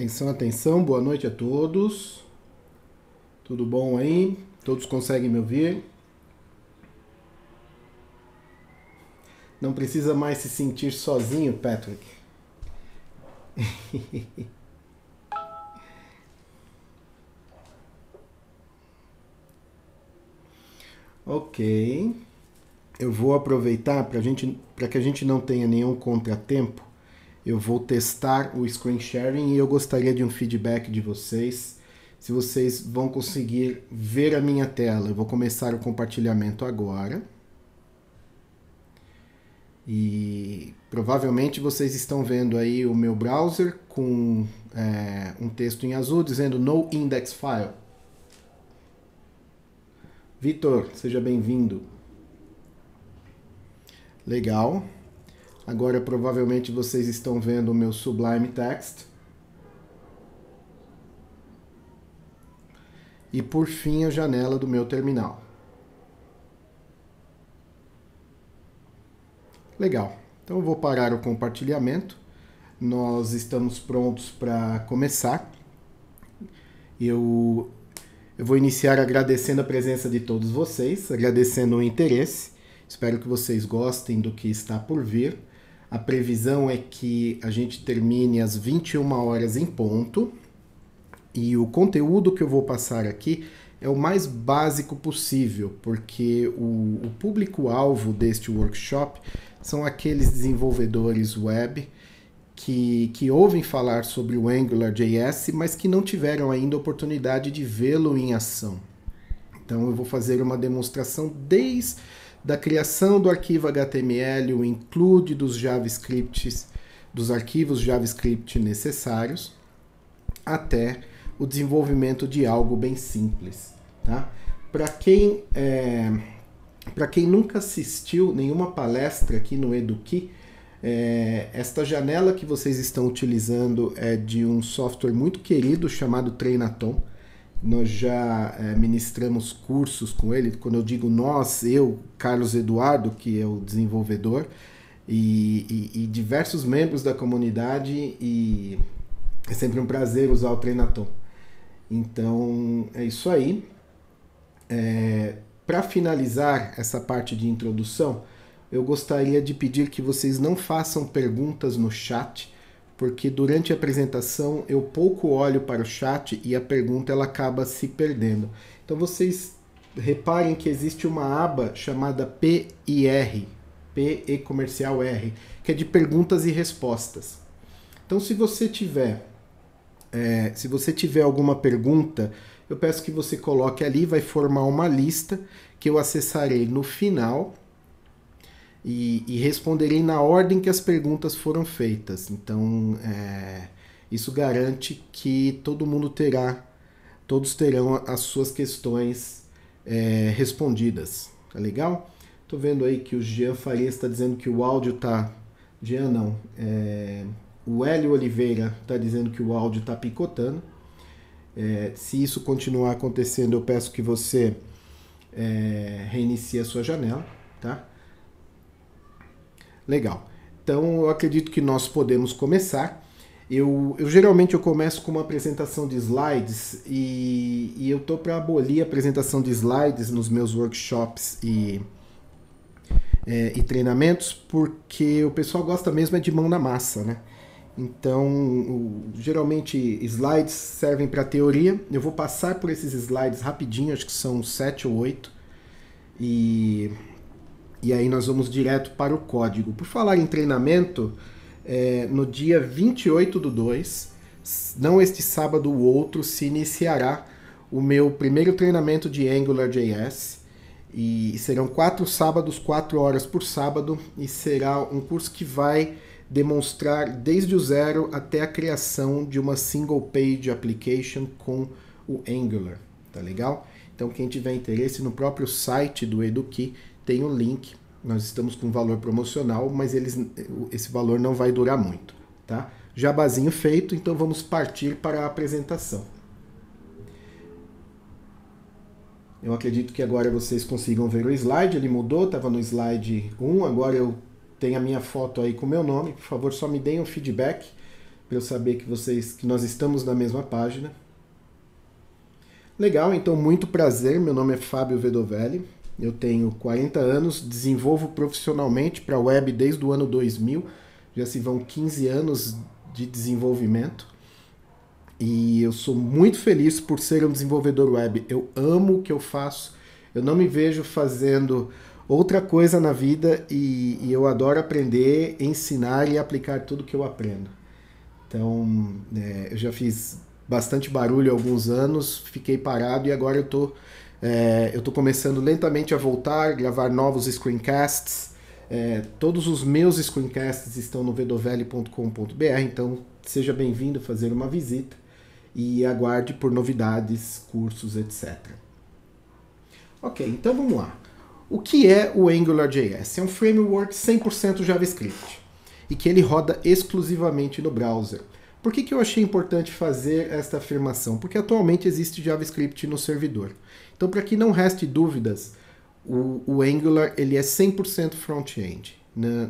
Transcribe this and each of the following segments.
Atenção, atenção, boa noite a todos. Tudo bom aí? Todos conseguem me ouvir? Não precisa mais se sentir sozinho, Patrick. Ok. Eu vou aproveitar para que a gente não tenha nenhum contratempo. Eu vou testar o screen sharing e eu gostaria de um feedback de vocês. Se vocês vão conseguir ver a minha tela. Eu vou começar o compartilhamento agora. E provavelmente vocês estão vendo aí o meu browser com um texto em azul dizendo No Index File. Vitor, seja bem-vindo. Legal. Agora provavelmente vocês estão vendo o meu Sublime Text. E por fim a janela do meu terminal. Legal. Então eu vou parar o compartilhamento. Nós estamos prontos para começar. Eu vou iniciar agradecendo a presença de todos vocês, agradecendo o interesse. Espero que vocês gostem do que está por vir. A previsão é que a gente termine às 21 horas em ponto. E o conteúdo que eu vou passar aqui é o mais básico possível, porque o público-alvo deste workshop são aqueles desenvolvedores web que ouvem falar sobre o AngularJS, mas que não tiveram ainda a oportunidade de vê-lo em ação. Então eu vou fazer uma demonstração desde a criação do arquivo HTML, o include dos JavaScripts, dos arquivos JavaScript necessários, até o desenvolvimento de algo bem simples. Tá? Para quem nunca assistiu nenhuma palestra aqui no Eduqui, esta janela que vocês estão utilizando é de um software muito querido chamado Treinatom. Nós já ministramos cursos com ele. Quando eu digo nós, eu, Carlos Eduardo, que é o desenvolvedor, e diversos membros da comunidade, e é sempre um prazer usar o Treinatom. Então, é isso aí. Para finalizar essa parte de introdução, eu gostaria de pedir que vocês não façam perguntas no chat, porque durante a apresentação eu pouco olho para o chat e a pergunta ela acaba se perdendo. Então vocês reparem que existe uma aba chamada PIR, P e comercial R, que é de perguntas e respostas. Então se você tiver alguma pergunta, eu peço que você coloque ali, vai formar uma lista que eu acessarei no final e responderei na ordem que as perguntas foram feitas. Então, isso garante que todos terão as suas questões respondidas. Tá legal? Tô vendo aí que o Jean Farias está dizendo que o áudio tá... Jean não, o Hélio Oliveira está dizendo que o áudio está picotando. Se isso continuar acontecendo, eu peço que você reinicie a sua janela, tá? Legal. Então, eu acredito que nós podemos começar. Eu geralmente começo com uma apresentação de slides e eu tô para abolir a apresentação de slides nos meus workshops e treinamentos, porque o pessoal gosta mesmo de mão na massa, né? Então, geralmente slides servem para teoria. Eu vou passar por esses slides rapidinho, acho que são 7 ou 8. E aí nós vamos direto para o código. Por falar em treinamento, no dia 28/2, não este sábado, o outro, se iniciará o meu primeiro treinamento de AngularJS. E serão 4 sábados, 4 horas por sábado, e será um curso que vai demonstrar desde o zero até a criação de uma single page application com o Angular, tá legal? Então quem tiver interesse, no próprio site do Eduqui tem um link. Nós estamos com um valor promocional, mas esse valor não vai durar muito, tá? Jabazinho feito, então vamos partir para a apresentação. Eu acredito que agora vocês consigam ver o slide, ele mudou, estava no slide 1, agora eu tenho a minha foto aí com o meu nome. Por favor, só me deem um feedback para eu saber que nós estamos na mesma página. Legal, então muito prazer, meu nome é Fábio Vedovelli, eu tenho 40 anos, desenvolvo profissionalmente para a web desde o ano 2000, já se vão 15 anos de desenvolvimento e eu sou muito feliz por ser um desenvolvedor web, eu amo o que eu faço, eu não me vejo fazendo outra coisa na vida e eu adoro aprender, ensinar e aplicar tudo que eu aprendo. Então, eu já fiz bastante barulho há alguns anos, fiquei parado e agora eu tô começando lentamente a voltar, gravar novos screencasts. Todos os meus screencasts estão no vedovelli.com.br, então seja bem-vindo a fazer uma visita e aguarde por novidades, cursos, etc. Ok, então vamos lá. O que é o AngularJS? É um framework 100% JavaScript e que ele roda exclusivamente no browser. Por que eu achei importante fazer esta afirmação? Porque atualmente existe JavaScript no servidor. Então, para que não reste dúvidas, o Angular ele é 100% front-end.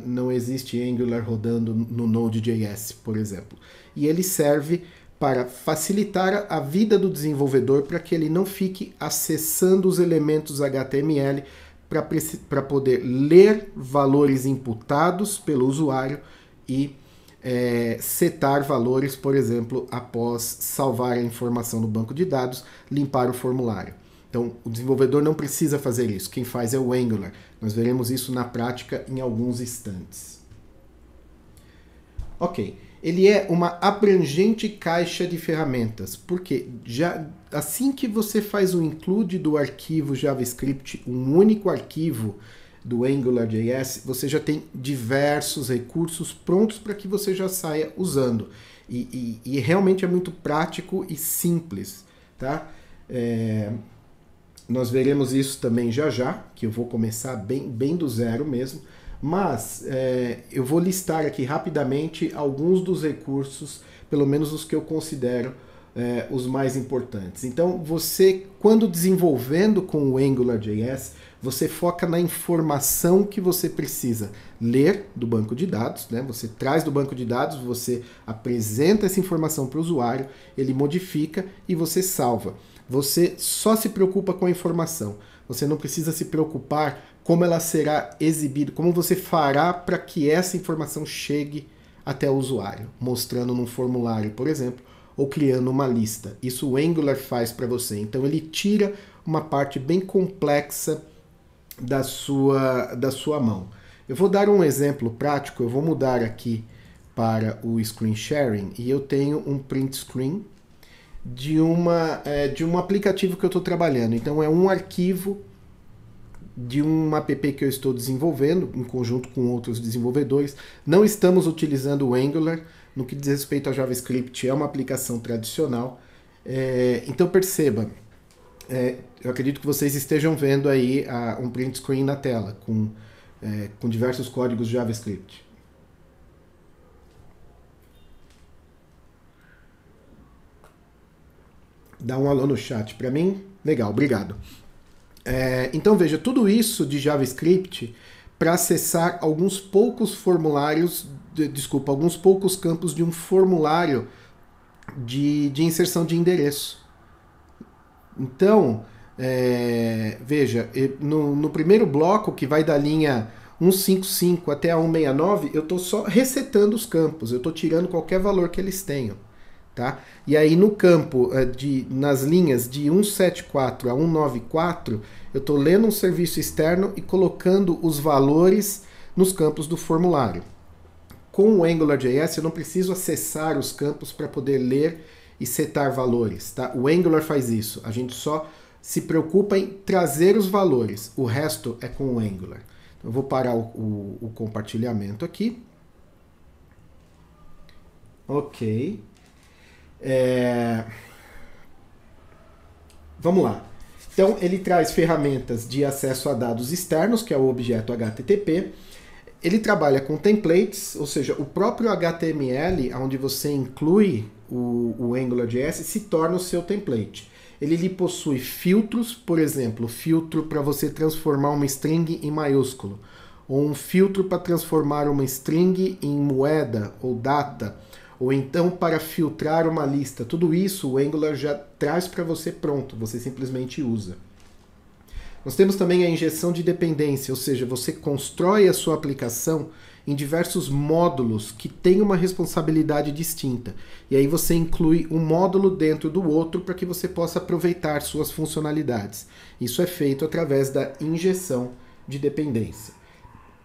Não existe Angular rodando no Node.js, por exemplo. E ele serve para facilitar a vida do desenvolvedor para que ele não fique acessando os elementos HTML para poder ler valores imputados pelo usuário e setar valores, por exemplo, após salvar a informação no banco de dados, limpar o formulário. Então, o desenvolvedor não precisa fazer isso. Quem faz é o Angular. Nós veremos isso na prática em alguns instantes. Ok. Ele é uma abrangente caixa de ferramentas, porque assim que você faz o include do arquivo JavaScript, um único arquivo do AngularJS, você já tem diversos recursos prontos para que você já saia usando. E realmente é muito prático e simples. Tá? Nós veremos isso também já, que eu vou começar bem do zero mesmo. Mas eu vou listar aqui rapidamente alguns dos recursos, pelo menos os que eu considero os mais importantes. Então, você, quando desenvolvendo com o AngularJS, você foca na informação que você precisa ler do banco de dados, né? Você traz do banco de dados, você apresenta essa informação para o usuário, ele modifica e você salva. Você só se preocupa com a informação. Você não precisa se preocupar como ela será exibida, como você fará para que essa informação chegue até o usuário, mostrando num formulário, por exemplo, ou criando uma lista. Isso o Angular faz para você. Então ele tira uma parte bem complexa da sua mão. Eu vou dar um exemplo prático, eu vou mudar aqui para o screen sharing e eu tenho um print screen de um aplicativo que eu estou trabalhando. Então é um arquivo de um app que eu estou desenvolvendo em conjunto com outros desenvolvedores. Não estamos utilizando o Angular. No que diz respeito a JavaScript, é uma aplicação tradicional. Então perceba, eu acredito que vocês estejam vendo aí um print screen na tela com diversos códigos JavaScript. Dá um alô no chat para mim. Legal, obrigado. Então veja, tudo isso de JavaScript para acessar alguns poucos formulários, alguns poucos campos de um formulário de inserção de endereço. Então, veja, no primeiro bloco, que vai da linha 155 até a 169, eu estou só resetando os campos, eu estou tirando qualquer valor que eles tenham. Tá? E aí no campo, nas linhas de 174 a 194, eu estou lendo um serviço externo e colocando os valores nos campos do formulário. Com o AngularJS eu não preciso acessar os campos para poder ler e setar valores. Tá? O Angular faz isso, a gente só se preocupa em trazer os valores, o resto é com o Angular. Então, eu vou parar o compartilhamento aqui. Ok. Vamos lá. Então ele traz ferramentas de acesso a dados externos, que é o objeto HTTP. Ele trabalha com templates, ou seja, o próprio HTML, onde você inclui o AngularJS, se torna o seu template. Ele lhe possui filtros, por exemplo, filtro para você transformar uma string em maiúsculo, ou um filtro para transformar uma string em moeda ou data, ou então para filtrar uma lista. Tudo isso o Angular já traz para você pronto, você simplesmente usa. Nós temos também a injeção de dependência, ou seja, você constrói a sua aplicação em diversos módulos que têm uma responsabilidade distinta. E aí você inclui um módulo dentro do outro para que você possa aproveitar suas funcionalidades. Isso é feito através da injeção de dependência.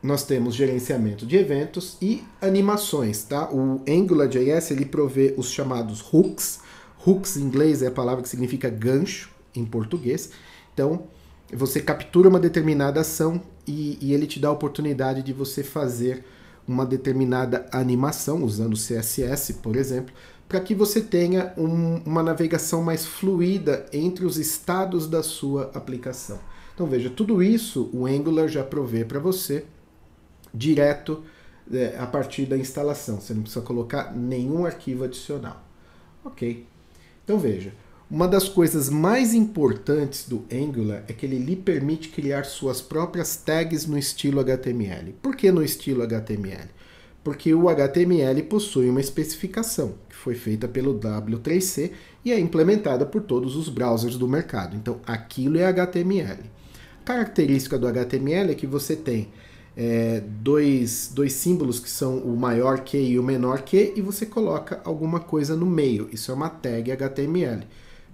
Nós temos gerenciamento de eventos e animações, tá? O AngularJS ele provê os chamados hooks. Hooks em inglês é a palavra que significa gancho em português. Então, você captura uma determinada ação e ele te dá a oportunidade de você fazer uma determinada animação, usando CSS, por exemplo, para que você tenha uma navegação mais fluida entre os estados da sua aplicação. Então veja, tudo isso o Angular já provê para você direto a partir da instalação. Você não precisa colocar nenhum arquivo adicional. Ok. Então veja, uma das coisas mais importantes do Angular é que ele lhe permite criar suas próprias tags no estilo HTML. Por que no estilo HTML? Porque o HTML possui uma especificação que foi feita pelo W3C e é implementada por todos os browsers do mercado. Então aquilo é HTML. A característica do HTML é que você tem dois símbolos que são o maior que e o menor que, e você coloca alguma coisa no meio. Isso é uma tag HTML.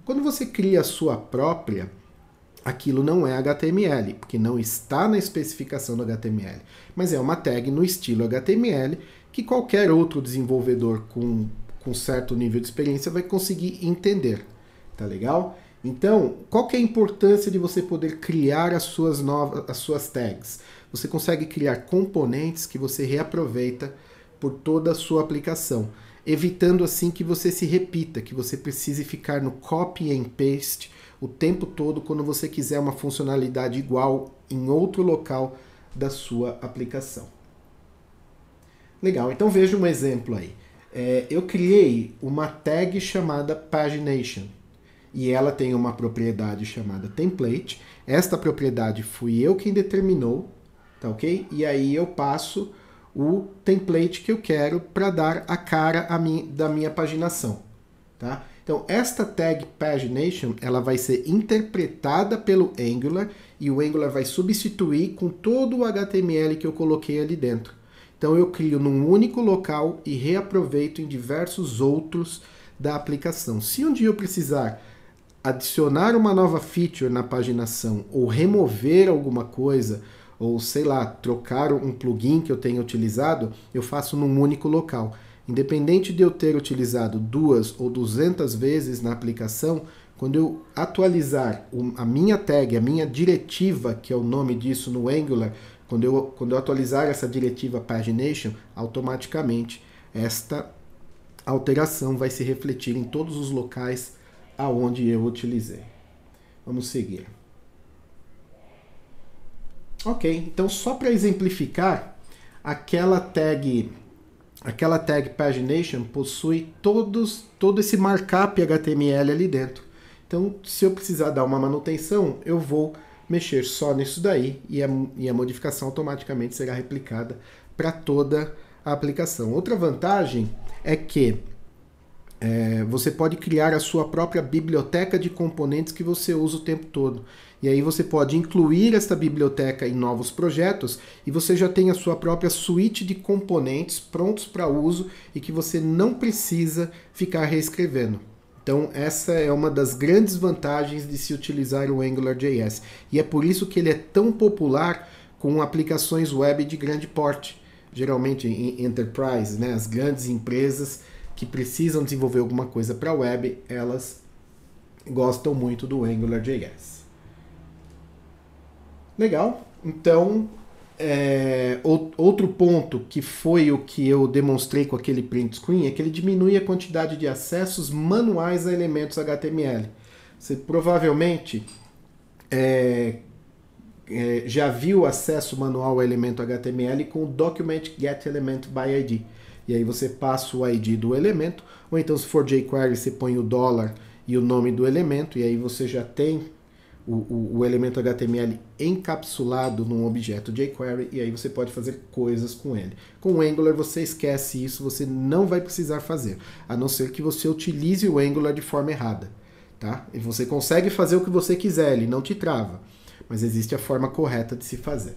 Quando você cria a sua própria, aquilo não é HTML, porque não está na especificação do HTML, mas é uma tag no estilo HTML que qualquer outro desenvolvedor com certo nível de experiência vai conseguir entender. Tá legal? Então, qual que é a importância de você poder criar as suas tags? Você consegue criar componentes que você reaproveita por toda a sua aplicação, evitando assim que você se repita, que você precise ficar no copy and paste o tempo todo quando você quiser uma funcionalidade igual em outro local da sua aplicação. Legal, então veja um exemplo aí. Eu criei uma tag chamada pagination e ela tem uma propriedade chamada template. Esta propriedade fui eu quem determinou, tá ok? E aí eu passo o template que eu quero para dar a cara da minha paginação, tá? Então, esta tag pagination, ela vai ser interpretada pelo Angular e o Angular vai substituir com todo o HTML que eu coloquei ali dentro. Então, eu crio num único local e reaproveito em diversos outros da aplicação. Se um dia eu precisar adicionar uma nova feature na paginação ou remover alguma coisa, ou sei lá, trocar um plugin que eu tenha utilizado, eu faço num único local. Independente de eu ter utilizado 2 ou 200 vezes na aplicação, quando eu atualizar a minha tag, a minha diretiva, que é o nome disso no Angular, quando eu atualizar essa diretiva pagination, automaticamente esta alteração vai se refletir em todos os locais aonde eu utilizei. Vamos seguir. Ok, então só para exemplificar, aquela tag pagination possui todo esse markup HTML ali dentro. Então, se eu precisar dar uma manutenção, eu vou mexer só nisso daí e a modificação automaticamente será replicada para toda a aplicação. Outra vantagem é que você pode criar a sua própria biblioteca de componentes que você usa o tempo todo. E aí você pode incluir esta biblioteca em novos projetos e você já tem a sua própria suíte de componentes prontos para uso e que você não precisa ficar reescrevendo. Então essa é uma das grandes vantagens de se utilizar o AngularJS. E é por isso que ele é tão popular com aplicações web de grande porte. Geralmente em enterprise, né, as grandes empresas que precisam desenvolver alguma coisa para a web, elas gostam muito do AngularJS. Legal, então outro ponto que foi o que eu demonstrei com aquele print screen é que ele diminui a quantidade de acessos manuais a elementos HTML. Você provavelmente já viu o acesso manual ao elemento HTML com o Document Get Element by ID. E aí você passa o ID do elemento, ou então se for jQuery você põe o $ e o nome do elemento, e aí você já tem o elemento HTML encapsulado num objeto jQuery, e aí você pode fazer coisas com ele. Com o Angular você esquece isso, você não vai precisar fazer, a não ser que você utilize o Angular de forma errada. Tá? E você consegue fazer o que você quiser, ele não te trava, mas existe a forma correta de se fazer.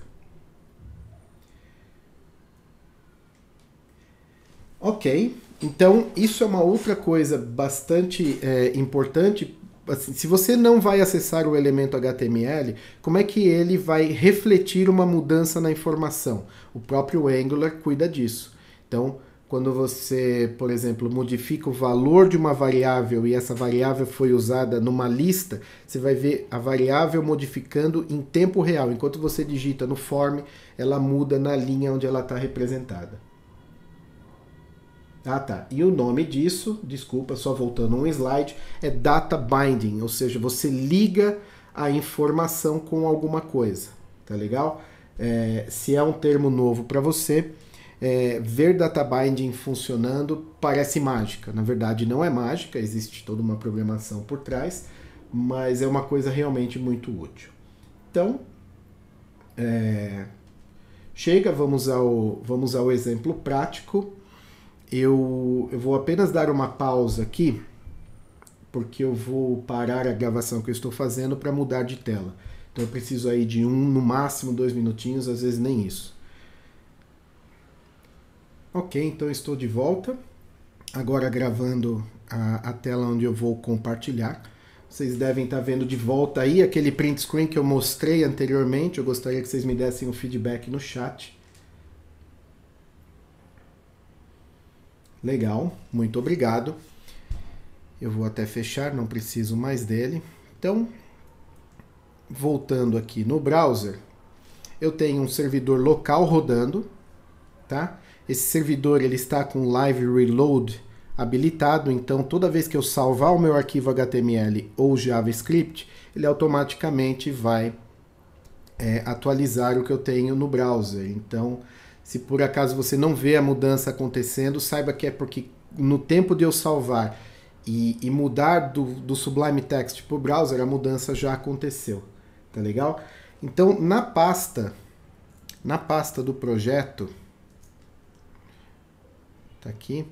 Ok, então isso é uma outra coisa bastante importante. Assim, se você não vai acessar o elemento HTML, como é que ele vai refletir uma mudança na informação? O próprio Angular cuida disso. Então, quando você, por exemplo, modifica o valor de uma variável e essa variável foi usada numa lista, você vai ver a variável modificando em tempo real. Enquanto você digita no form, ela muda na linha onde ela está representada. Ah, tá. E o nome disso, desculpa, só voltando um slide, é data binding, ou seja, você liga a informação com alguma coisa, tá legal? Se é um termo novo para você, ver data binding funcionando parece mágica. Na verdade, não é mágica, existe toda uma programação por trás, mas é uma coisa realmente muito útil. Então, chega, vamos ao exemplo prático. Eu vou apenas dar uma pausa aqui, porque eu vou parar a gravação que eu estou fazendo para mudar de tela. Então eu preciso aí de no máximo 2 minutinhos, às vezes nem isso. Ok, então estou de volta, agora gravando a tela onde eu vou compartilhar. Vocês devem estar vendo de volta aí aquele print screen que eu mostrei anteriormente. Eu gostaria que vocês me dessem um feedback no chat. Legal, muito obrigado. Eu vou até fechar, não preciso mais dele. Então, voltando aqui no browser, eu tenho um servidor local rodando, tá? Esse servidor ele está com Live Reload habilitado, então toda vez que eu salvar o meu arquivo HTML ou JavaScript, ele automaticamente vai atualizar o que eu tenho no browser. Então, se por acaso você não vê a mudança acontecendo, saiba que é porque no tempo de eu salvar e mudar do Sublime Text para o browser, a mudança já aconteceu. Tá legal? Então, na pasta do projeto, tá aqui,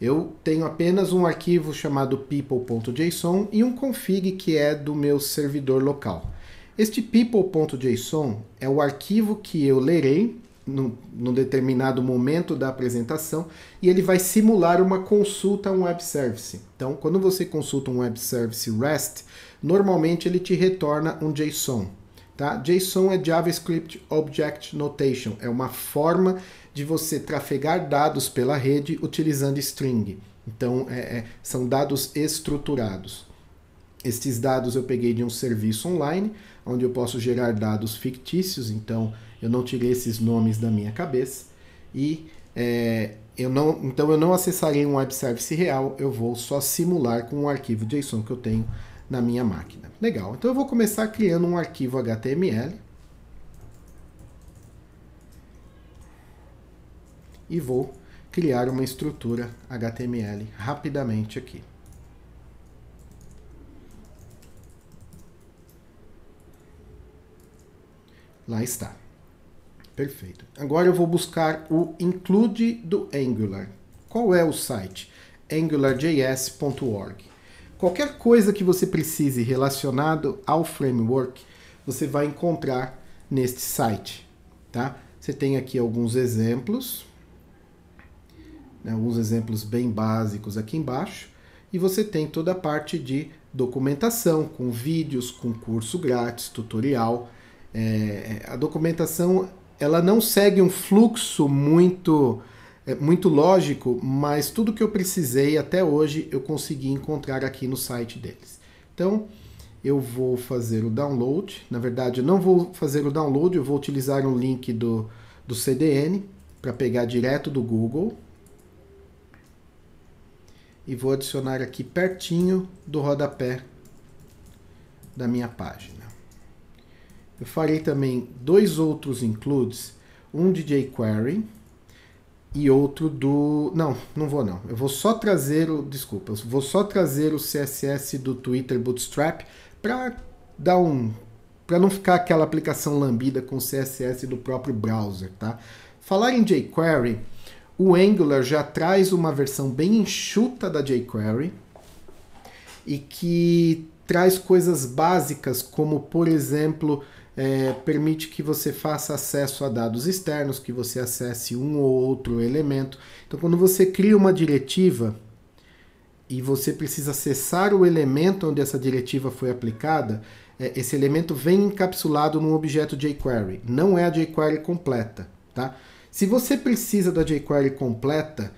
eu tenho apenas um arquivo chamado people.json e um config que é do meu servidor local. Este people.json é o arquivo que eu lerei num determinado momento da apresentação e ele vai simular uma consulta a um web service. Então, quando você consulta um web service REST, normalmente ele te retorna um JSON. Tá? JSON é JavaScript Object Notation, é uma forma de você trafegar dados pela rede utilizando string. Então, são dados estruturados. Estes dados eu peguei de um serviço online, onde eu posso gerar dados fictícios, então eu não tirei esses nomes da minha cabeça, e eu não acessarei um web service real, eu vou só simular com um arquivo JSON que eu tenho na minha máquina. Legal, então eu vou começar criando um arquivo HTML, e vou criar uma estrutura HTML rapidamente aqui. Lá está. Perfeito. Agora eu vou buscar o include do Angular. Qual é o site? angularjs.org. Qualquer coisa que você precise relacionado ao framework, você vai encontrar neste site. Tá? Você tem aqui alguns exemplos, né, alguns exemplos bem básicos aqui embaixo, e você tem toda a parte de documentação, com vídeos, com curso grátis, tutorial. A documentação ela não segue um fluxo muito lógico, mas tudo que eu precisei até hoje eu consegui encontrar aqui no site deles. Então eu vou fazer o download. Na verdade, eu não vou fazer o download, eu vou utilizar um link do CDN para pegar direto do Google. E vou adicionar aqui pertinho do rodapé da minha página. Eu farei também 2 outros includes, um de jQuery e outro do... Não vou não. Eu vou só trazer o... Desculpa, eu vou só trazer o CSS do Twitter Bootstrap para dar para não ficar aquela aplicação lambida com CSS do próprio browser, tá? Falar em jQuery, o Angular já traz uma versão bem enxuta da jQuery e que traz coisas básicas, como, por exemplo, permite que você faça acesso a dados externos, que você acesse um ou outro elemento. Então, quando você cria uma diretiva e você precisa acessar o elemento onde essa diretiva foi aplicada, esse elemento vem encapsulado num objeto jQuery. Não é a jQuery completa, tá? Se você precisa da jQuery completa,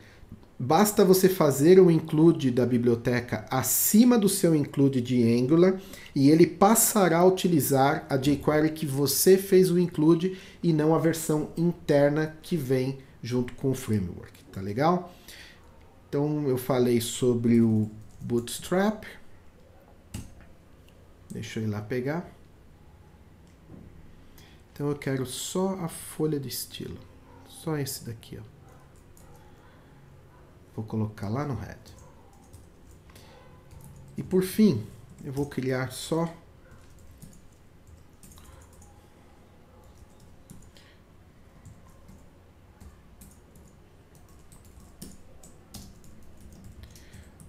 basta você fazer o include da biblioteca acima do seu include de Angular e ele passará a utilizar a jQuery que você fez o include e não a versão interna que vem junto com o framework, tá legal? Então eu falei sobre o Bootstrap. Deixa eu ir lá pegar. Então eu quero só a folha de estilo. Só esse daqui, ó. Vou colocar lá no head. E por fim, eu vou criar só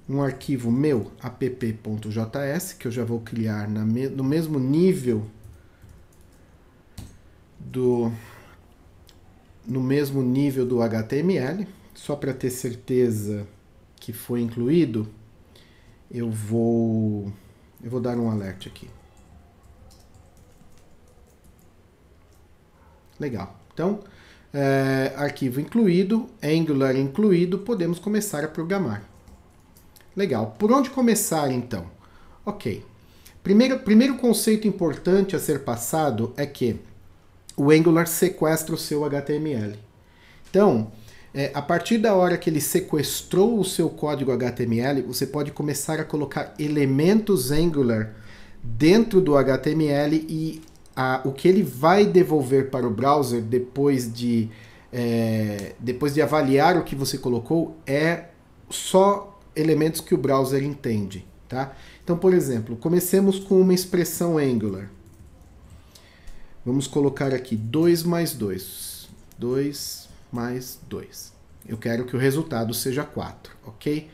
um arquivo meu, app.js, que eu já vou criar no mesmo nível do HTML, só para ter certeza que foi incluído, eu vou dar um alerta aqui. Legal. Então, arquivo incluído, Angular incluído, podemos começar a programar. Legal. Por onde começar, então? Ok. Primeiro conceito importante a ser passado é que o Angular sequestra o seu HTML. Então, a partir da hora que ele sequestrou o seu código HTML, você pode começar a colocar elementos Angular dentro do HTML e o que ele vai devolver para o browser depois de avaliar o que você colocou é só elementos que o browser entende, tá? Então, por exemplo, comecemos com uma expressão Angular. Vamos colocar aqui 2 mais 2. 2 mais 2. Eu quero que o resultado seja 4, ok?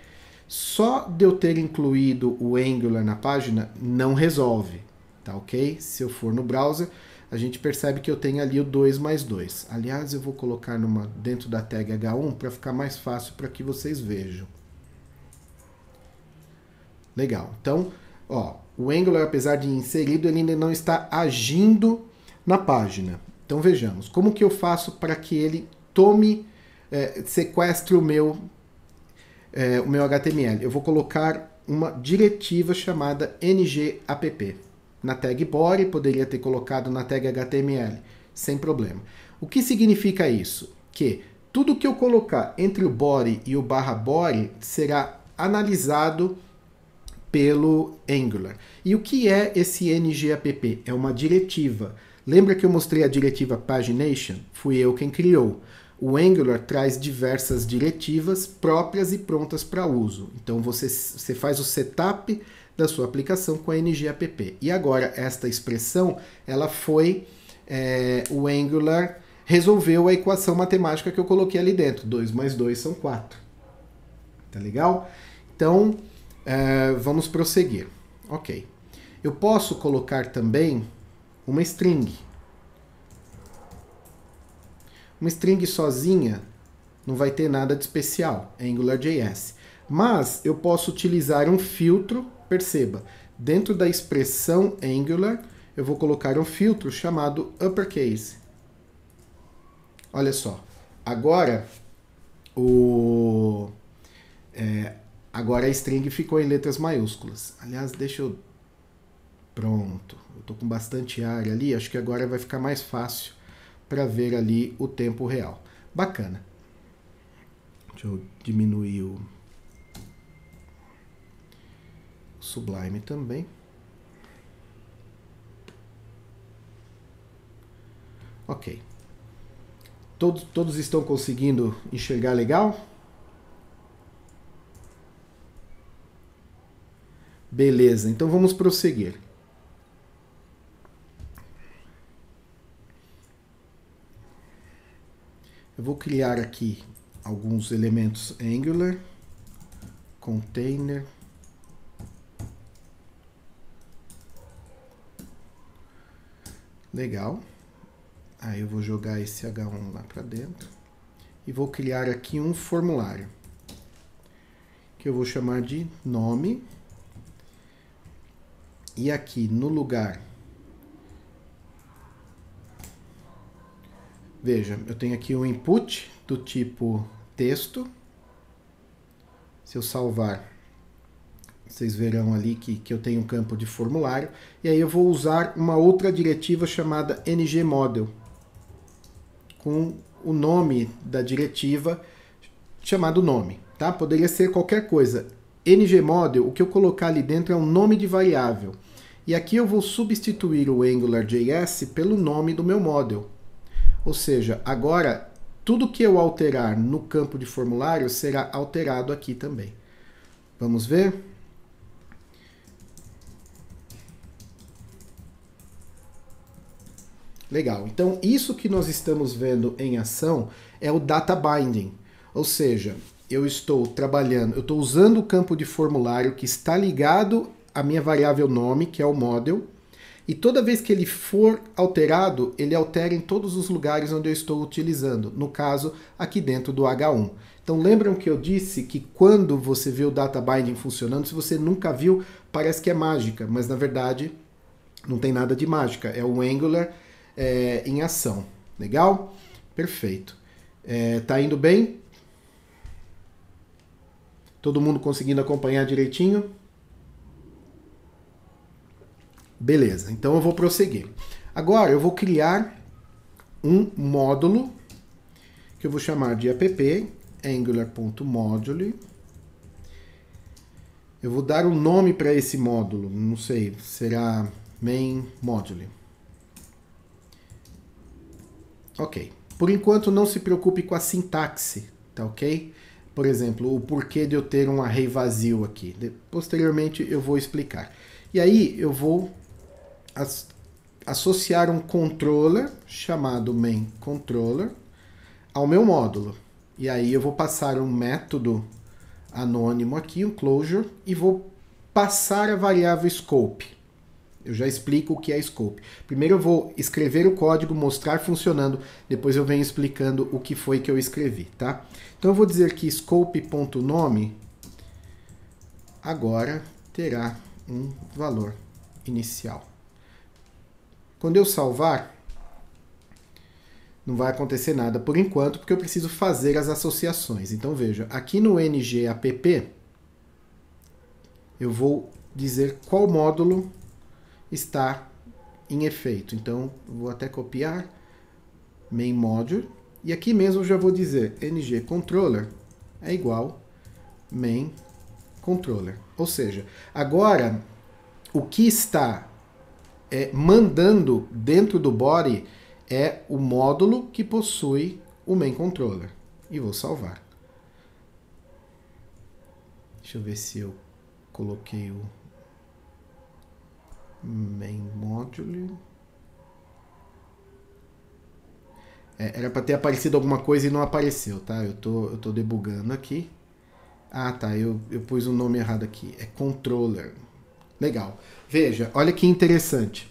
Só de eu ter incluído o Angular na página não resolve, tá ok? Se eu for no browser, a gente percebe que eu tenho ali o 2 mais 2. Aliás, eu vou colocar dentro da tag H1 para ficar mais fácil para que vocês vejam. Legal. Então, ó, o Angular, apesar de inserido, ele ainda não está agindo na página. Então, vejamos. Como que eu faço para que ele sequestre o meu HTML? Eu vou colocar uma diretiva chamada ngapp. Na tag body, poderia ter colocado na tag HTML, sem problema. O que significa isso? Que tudo que eu colocar entre o body e o /body será analisado pelo Angular. E o que é esse ngapp? É uma diretiva. Lembra que eu mostrei a diretiva pagination? Fui eu quem criou. O Angular traz diversas diretivas próprias e prontas para uso. Então você faz o setup da sua aplicação com a ngapp. E agora esta expressão, ela foi o Angular resolveu a equação matemática que eu coloquei ali dentro. 2 mais 2 são 4. Tá legal? Então, vamos prosseguir. Ok. Eu posso colocar também uma string. Uma string sozinha não vai ter nada de especial, é AngularJS. Mas eu posso utilizar um filtro, perceba, dentro da expressão Angular, eu vou colocar um filtro chamado uppercase. Olha só, agora agora a string ficou em letras maiúsculas. Aliás, deixa eu... Pronto, eu estou com bastante área ali, acho que agora vai ficar mais fácil para ver ali o tempo real. Bacana. Deixa eu diminuir o Sublime também. Ok. Todos estão conseguindo enxergar legal? Beleza, então vamos prosseguir. Eu vou criar aqui alguns elementos Angular, container, legal. Aí eu vou jogar esse H1 lá para dentro e vou criar aqui um formulário que eu vou chamar de nome. E aqui no lugar, veja, eu tenho aqui um input do tipo texto. Se eu salvar, vocês verão ali que eu tenho um campo de formulário. E aí eu vou usar uma outra diretiva chamada ngModel, com o nome da diretiva chamado nome, tá? Poderia ser qualquer coisa. ngModel, o que eu colocar ali dentro é um nome de variável. E aqui eu vou substituir o AngularJS pelo nome do meu model. Ou seja, agora tudo que eu alterar no campo de formulário será alterado aqui também. Vamos ver? Legal. Então, isso que nós estamos vendo em ação é o data binding. Ou seja, eu estou trabalhando, eu estou usando o campo de formulário que está ligado à minha variável nome, que é o model, e toda vez que ele for alterado, ele altera em todos os lugares onde eu estou utilizando, no caso, aqui dentro do H1. Então lembram que eu disse que quando você vê o data binding funcionando, se você nunca viu, parece que é mágica, mas na verdade não tem nada de mágica, é o Angular em ação. Legal? Perfeito. Tá indo bem? Todo mundo conseguindo acompanhar direitinho? Beleza, então eu vou prosseguir. Agora eu vou criar um módulo que eu vou chamar de app angular.module. Eu vou dar um nome para esse módulo, não sei, será main module. Ok. Por enquanto não se preocupe com a sintaxe, tá ok? Por exemplo, o porquê de eu ter um array vazio aqui. Posteriormente eu vou explicar. E aí eu vou associar um controller chamado main_controller ao meu módulo. E aí eu vou passar um método anônimo aqui, um closure, e vou passar a variável scope. Eu já explico o que é scope. Primeiro eu vou escrever o código, mostrar funcionando, depois eu venho explicando o que foi que eu escrevi, tá? Então eu vou dizer que scope.nome agora terá um valor inicial. Quando eu salvar, não vai acontecer nada por enquanto, porque eu preciso fazer as associações. Então veja, aqui no ngapp, eu vou dizer qual módulo está em efeito. Então, vou até copiar main module, e aqui mesmo eu já vou dizer ngController é igual main controller. Ou seja, agora o que está mandando dentro do body é o módulo que possui o main controller. E vou salvar. Deixa eu ver se eu coloquei o main module. Era para ter aparecido alguma coisa e não apareceu, tá? Eu tô debugando aqui. Ah, tá, eu pus o nome errado aqui. É controller. Legal. Veja, olha que interessante.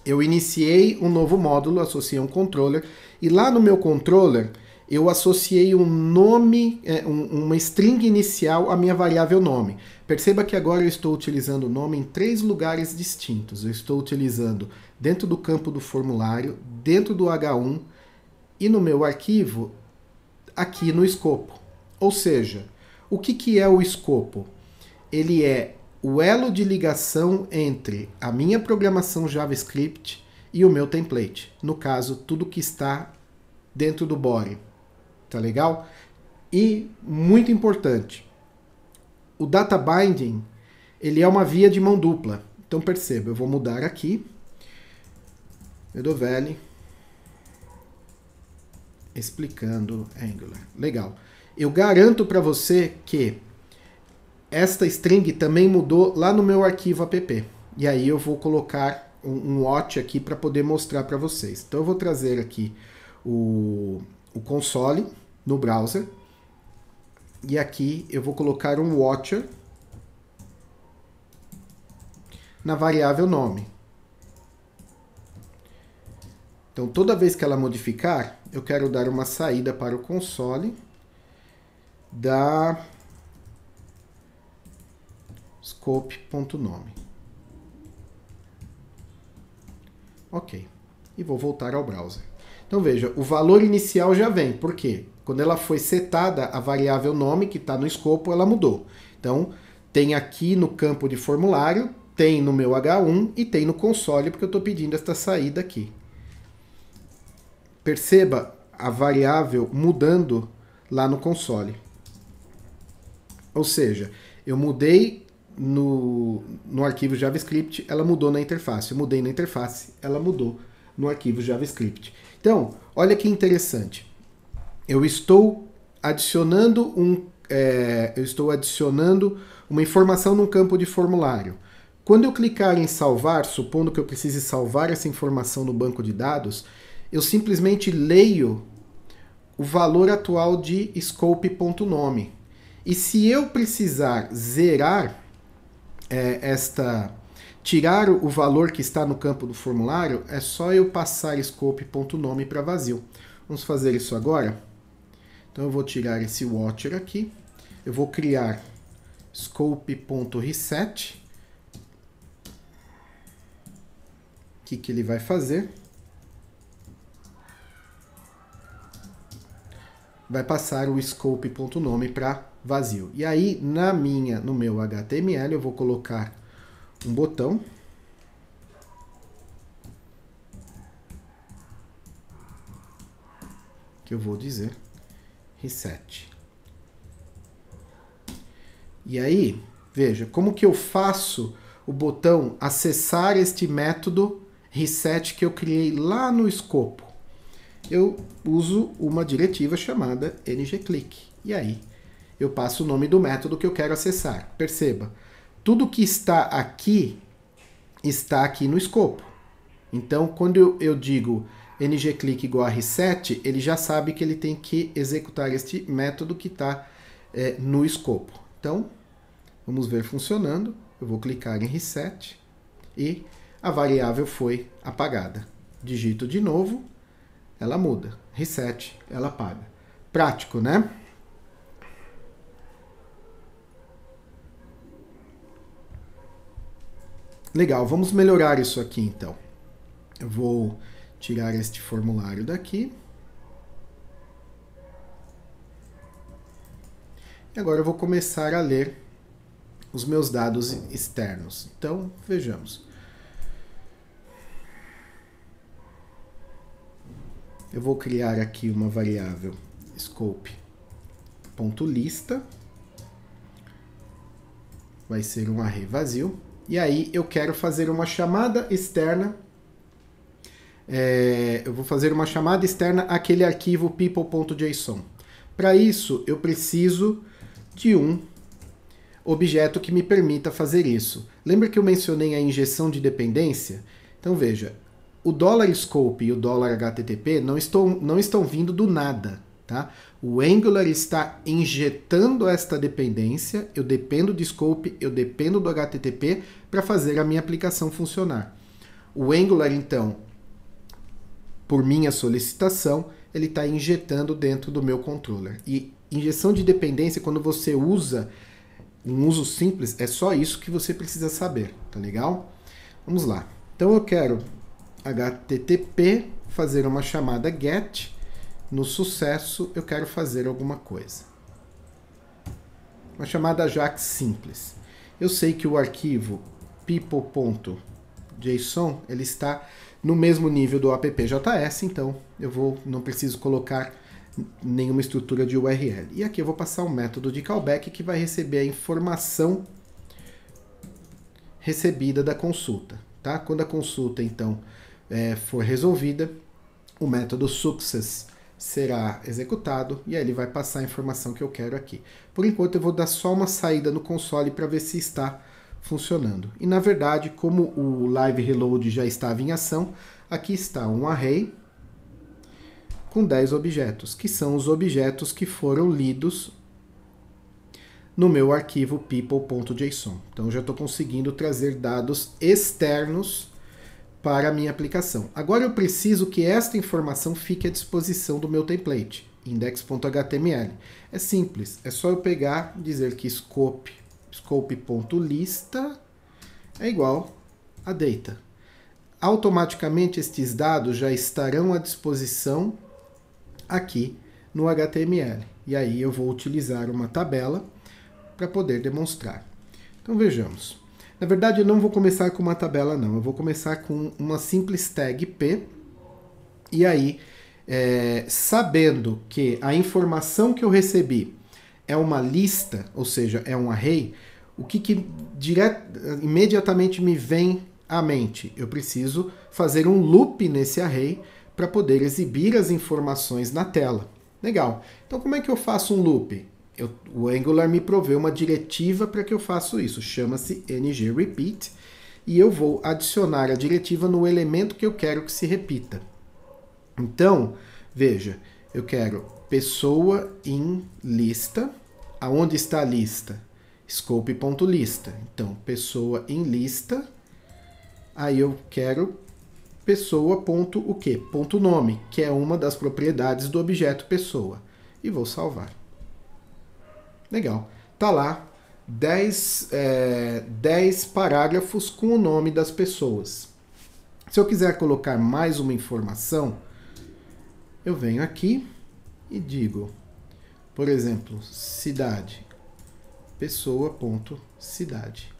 Eu iniciei um novo módulo, associei um controller, e lá no meu controller eu associei um nome, uma string inicial à minha variável nome. Perceba que agora eu estou utilizando o nome em 3 lugares distintos. Eu estou utilizando dentro do campo do formulário, dentro do H1 e no meu arquivo aqui no escopo. Ou seja, o que é o escopo? Ele é o elo de ligação entre a minha programação JavaScript e o meu template. No caso, tudo que está dentro do body. Tá legal? E, muito importante, o data binding, ele é uma via de mão dupla. Então perceba, eu vou mudar aqui, Medovelli, explicando Angular. Legal. Eu garanto para você que esta string também mudou lá no meu arquivo app. E aí eu vou colocar um watch aqui para poder mostrar para vocês. Então eu vou trazer aqui o o console no browser. E aqui eu vou colocar um watcher na variável nome. Então, toda vez que ela modificar, eu quero dar uma saída para o console da scope.nome. Ok. E vou voltar ao browser. Então, veja, o valor inicial já vem. Por quê? Quando ela foi setada, a variável nome, que está no escopo, ela mudou. Então, tem aqui no campo de formulário, tem no meu H1 e tem no console, porque eu estou pedindo esta saída aqui. Perceba a variável mudando lá no console. Ou seja, eu mudei no arquivo JavaScript, ela mudou na interface. Eu mudei na interface, ela mudou no arquivo JavaScript. Então, olha que interessante. Eu estou adicionando uma informação num campo de formulário. Quando eu clicar em salvar, supondo que eu precise salvar essa informação no banco de dados, eu simplesmente leio o valor atual de scope.nome. E se eu precisar zerar tirar o valor que está no campo do formulário, é só eu passar scope.nome para vazio. Vamos fazer isso agora? Então eu vou tirar esse watcher aqui, eu vou criar scope.reset. O que ele vai fazer? Vai passar o scope.nome para vazio. E aí, no meu HTML, eu vou colocar um botão que eu vou dizer reset. E aí, veja, como que eu faço o botão acessar este método reset que eu criei lá no escopo? Eu uso uma diretiva chamada ngClick. E aí, eu passo o nome do método que eu quero acessar. Perceba, tudo que está aqui no escopo. Então, quando eu digo ngClick igual a reset, ele já sabe que ele tem que executar este método que está no escopo. Então, vamos ver funcionando. Eu vou clicar em reset e a variável foi apagada. Digito de novo, ela muda. Reset, ela apaga. Prático, né? Legal, vamos melhorar isso aqui então. Eu vou tirar este formulário daqui. E agora eu vou começar a ler os meus dados externos. Então, vejamos. Eu vou criar aqui uma variável scope.lista. Vai ser um array vazio. E aí eu quero fazer uma chamada externa. Eu vou fazer uma chamada externa àquele arquivo people.json. Para isso, eu preciso de um objeto que me permita fazer isso. Lembra que eu mencionei a injeção de dependência? Então veja, o $scope e o $http não estão vindo do nada. Tá? O Angular está injetando esta dependência, eu dependo de scope, eu dependo do HTTP para fazer a minha aplicação funcionar. O Angular, então, por minha solicitação, ele está injetando dentro do meu controller. E injeção de dependência, quando você usa um uso simples, é só isso que você precisa saber, tá legal? Vamos lá. Então eu quero HTTP, fazer uma chamada GET. No sucesso, eu quero fazer alguma coisa. Uma chamada AJAX simples. Eu sei que o arquivo people.json ele está no mesmo nível do app.js, então não preciso colocar nenhuma estrutura de URL. E aqui eu vou passar um método de callback que vai receber a informação recebida da consulta. Tá? Quando a consulta, então, for resolvida, o método success será executado e aí ele vai passar a informação que eu quero aqui. Por enquanto eu vou dar só uma saída no console para ver se está funcionando. E na verdade, como o live reload já estava em ação, aqui está um array com 10 objetos, que são os objetos que foram lidos no meu arquivo people.json. Então, eu já estou conseguindo trazer dados externos para a minha aplicação. Agora eu preciso que esta informação fique à disposição do meu template, index.html. É simples, é só eu pegar e dizer que scope.lista é igual a data. Automaticamente estes dados já estarão à disposição aqui no HTML. E aí eu vou utilizar uma tabela para poder demonstrar. Então vejamos. Na verdade, eu não vou começar com uma tabela, não. Eu vou começar com uma simples tag P. E aí, sabendo que a informação que eu recebi é uma lista, ou seja, é um array, o que imediatamente me vem à mente? Eu preciso fazer um loop nesse array para poder exibir as informações na tela. Legal. Então, como é que eu faço um loop? O Angular me proveu uma diretiva para que eu faça isso, chama-se ngRepeat, e eu vou adicionar a diretiva no elemento que eu quero que se repita. Então, veja, eu quero pessoa em lista. Aonde está a lista? Scope.lista. Então, pessoa em lista, aí eu quero pessoa ponto o quê? Ponto nome, que é uma das propriedades do objeto pessoa. E vou salvar. Legal. Tá lá 10 parágrafos com o nome das pessoas. Se eu quiser colocar mais uma informação, eu venho aqui e digo, por exemplo, cidade, pessoa.cidade.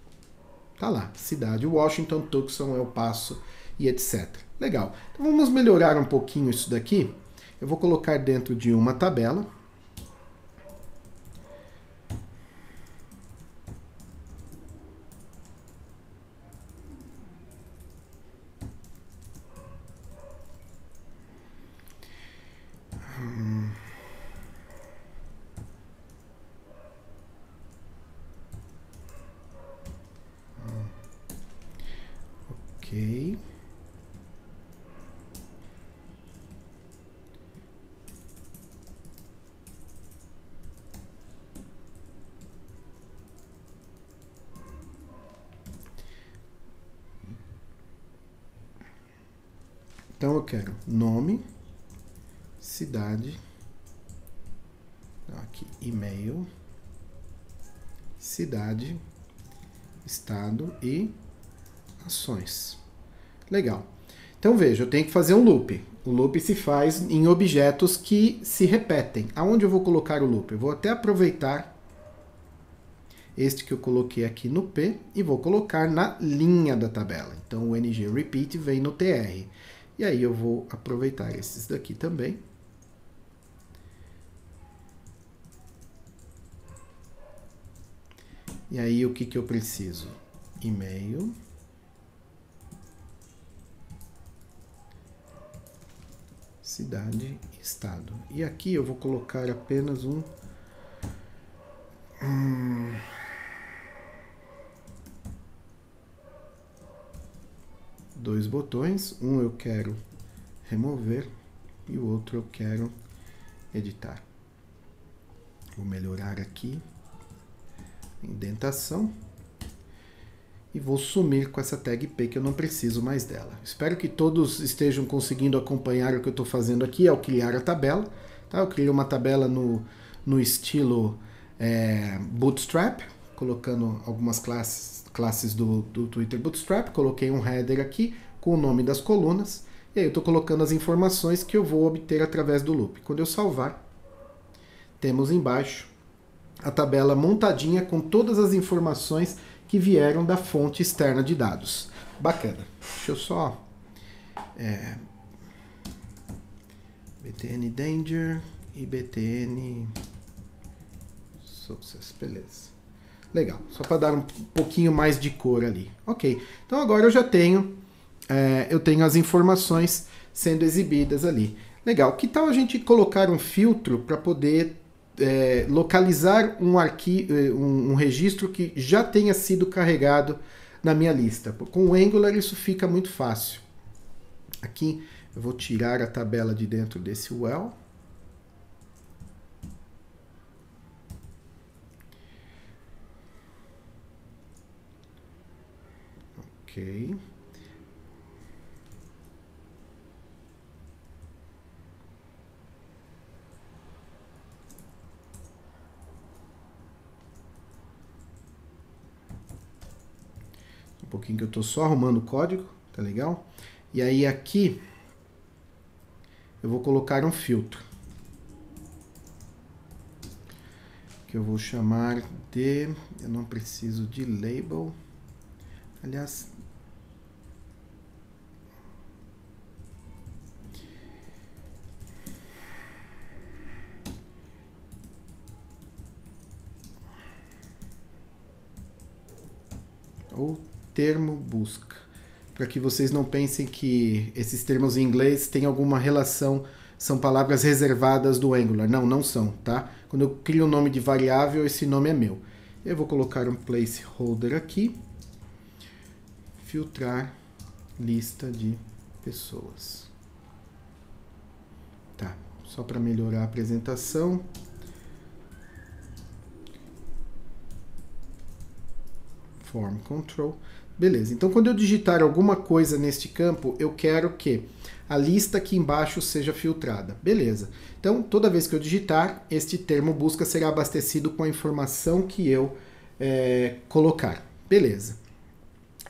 Tá lá, cidade Washington, Tucson, El Paso e etc. Legal. Então vamos melhorar um pouquinho isso daqui. Eu vou colocar dentro de uma tabela. Ok. Então eu quero nome, cidade, aqui, e-mail, cidade, estado e ações. Legal. Então veja, eu tenho que fazer um loop. O loop se faz em objetos que se repetem. Aonde eu vou colocar o loop? Eu vou até aproveitar este que eu coloquei aqui no P e vou colocar na linha da tabela. Então o ngRepeat vem no TR. E aí eu vou aproveitar esses daqui também. E aí o que eu preciso? E-mail. Cidade, estado. E aqui eu vou colocar apenas dois botões. Um eu quero remover e o outro eu quero editar. Vou melhorar aqui a indentação. E vou sumir com essa tag P, que eu não preciso mais dela. Espero que todos estejam conseguindo acompanhar o que eu estou fazendo aqui ao criar a tabela. Tá? Eu criei uma tabela no estilo Bootstrap, colocando algumas classes do Twitter Bootstrap. Coloquei um header aqui com o nome das colunas. E aí eu estou colocando as informações que eu vou obter através do loop. Quando eu salvar, temos embaixo a tabela montadinha com todas as informações que vieram da fonte externa de dados. Bacana. Deixa eu só... btn danger e btn success. Beleza. Legal. Só para dar um pouquinho mais de cor ali. Ok. Então agora eu já tenho... eu tenho as informações sendo exibidas ali. Legal. Que tal a gente colocar um filtro para poder... localizar um registro que já tenha sido carregado na minha lista. Com o Angular isso fica muito fácil. Aqui, Eu vou tirar a tabela de dentro desse well. Ok. Um pouquinho que eu estou só arrumando o código, tá legal? E aí aqui eu vou colocar um filtro, que eu vou chamar de... Eu não preciso de label. Aliás... ou termo busca, para que vocês não pensem que esses termos em inglês têm alguma relação, são palavras reservadas do Angular. Não, não são, tá? Quando eu crio um nome de variável, esse nome é meu. Eu vou colocar um placeholder aqui, filtrar lista de pessoas. Tá, só para melhorar a apresentação. Form control. Beleza, então quando eu digitar alguma coisa neste campo, eu quero que a lista aqui embaixo seja filtrada. Beleza, então toda vez que eu digitar, este termo busca será abastecido com a informação que eu colocar. Beleza.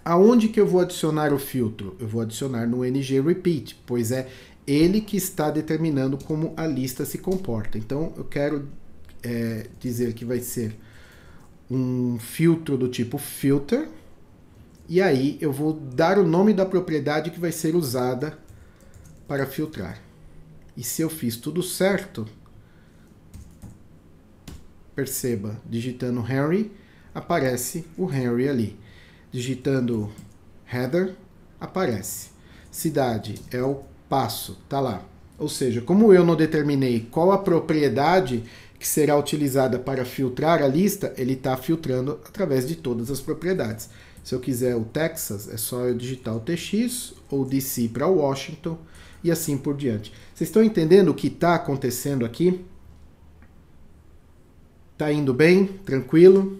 Aonde que eu vou adicionar o filtro? Eu vou adicionar no ngRepeat, pois é ele que está determinando como a lista se comporta. Então eu quero dizer que vai ser um filtro do tipo filter, e aí eu vou dar o nome da propriedade que vai ser usada para filtrar. E se eu fiz tudo certo, perceba, digitando Henry, aparece o Henry ali. Digitando header, aparece. Cidade é o passo, tá lá. Ou seja, como eu não determinei qual a propriedade que será utilizada para filtrar a lista, ele está filtrando através de todas as propriedades. Se eu quiser o Texas, é só eu digitar o TX, ou DC para Washington, e assim por diante. Vocês estão entendendo o que está acontecendo aqui? Está indo bem? Tranquilo?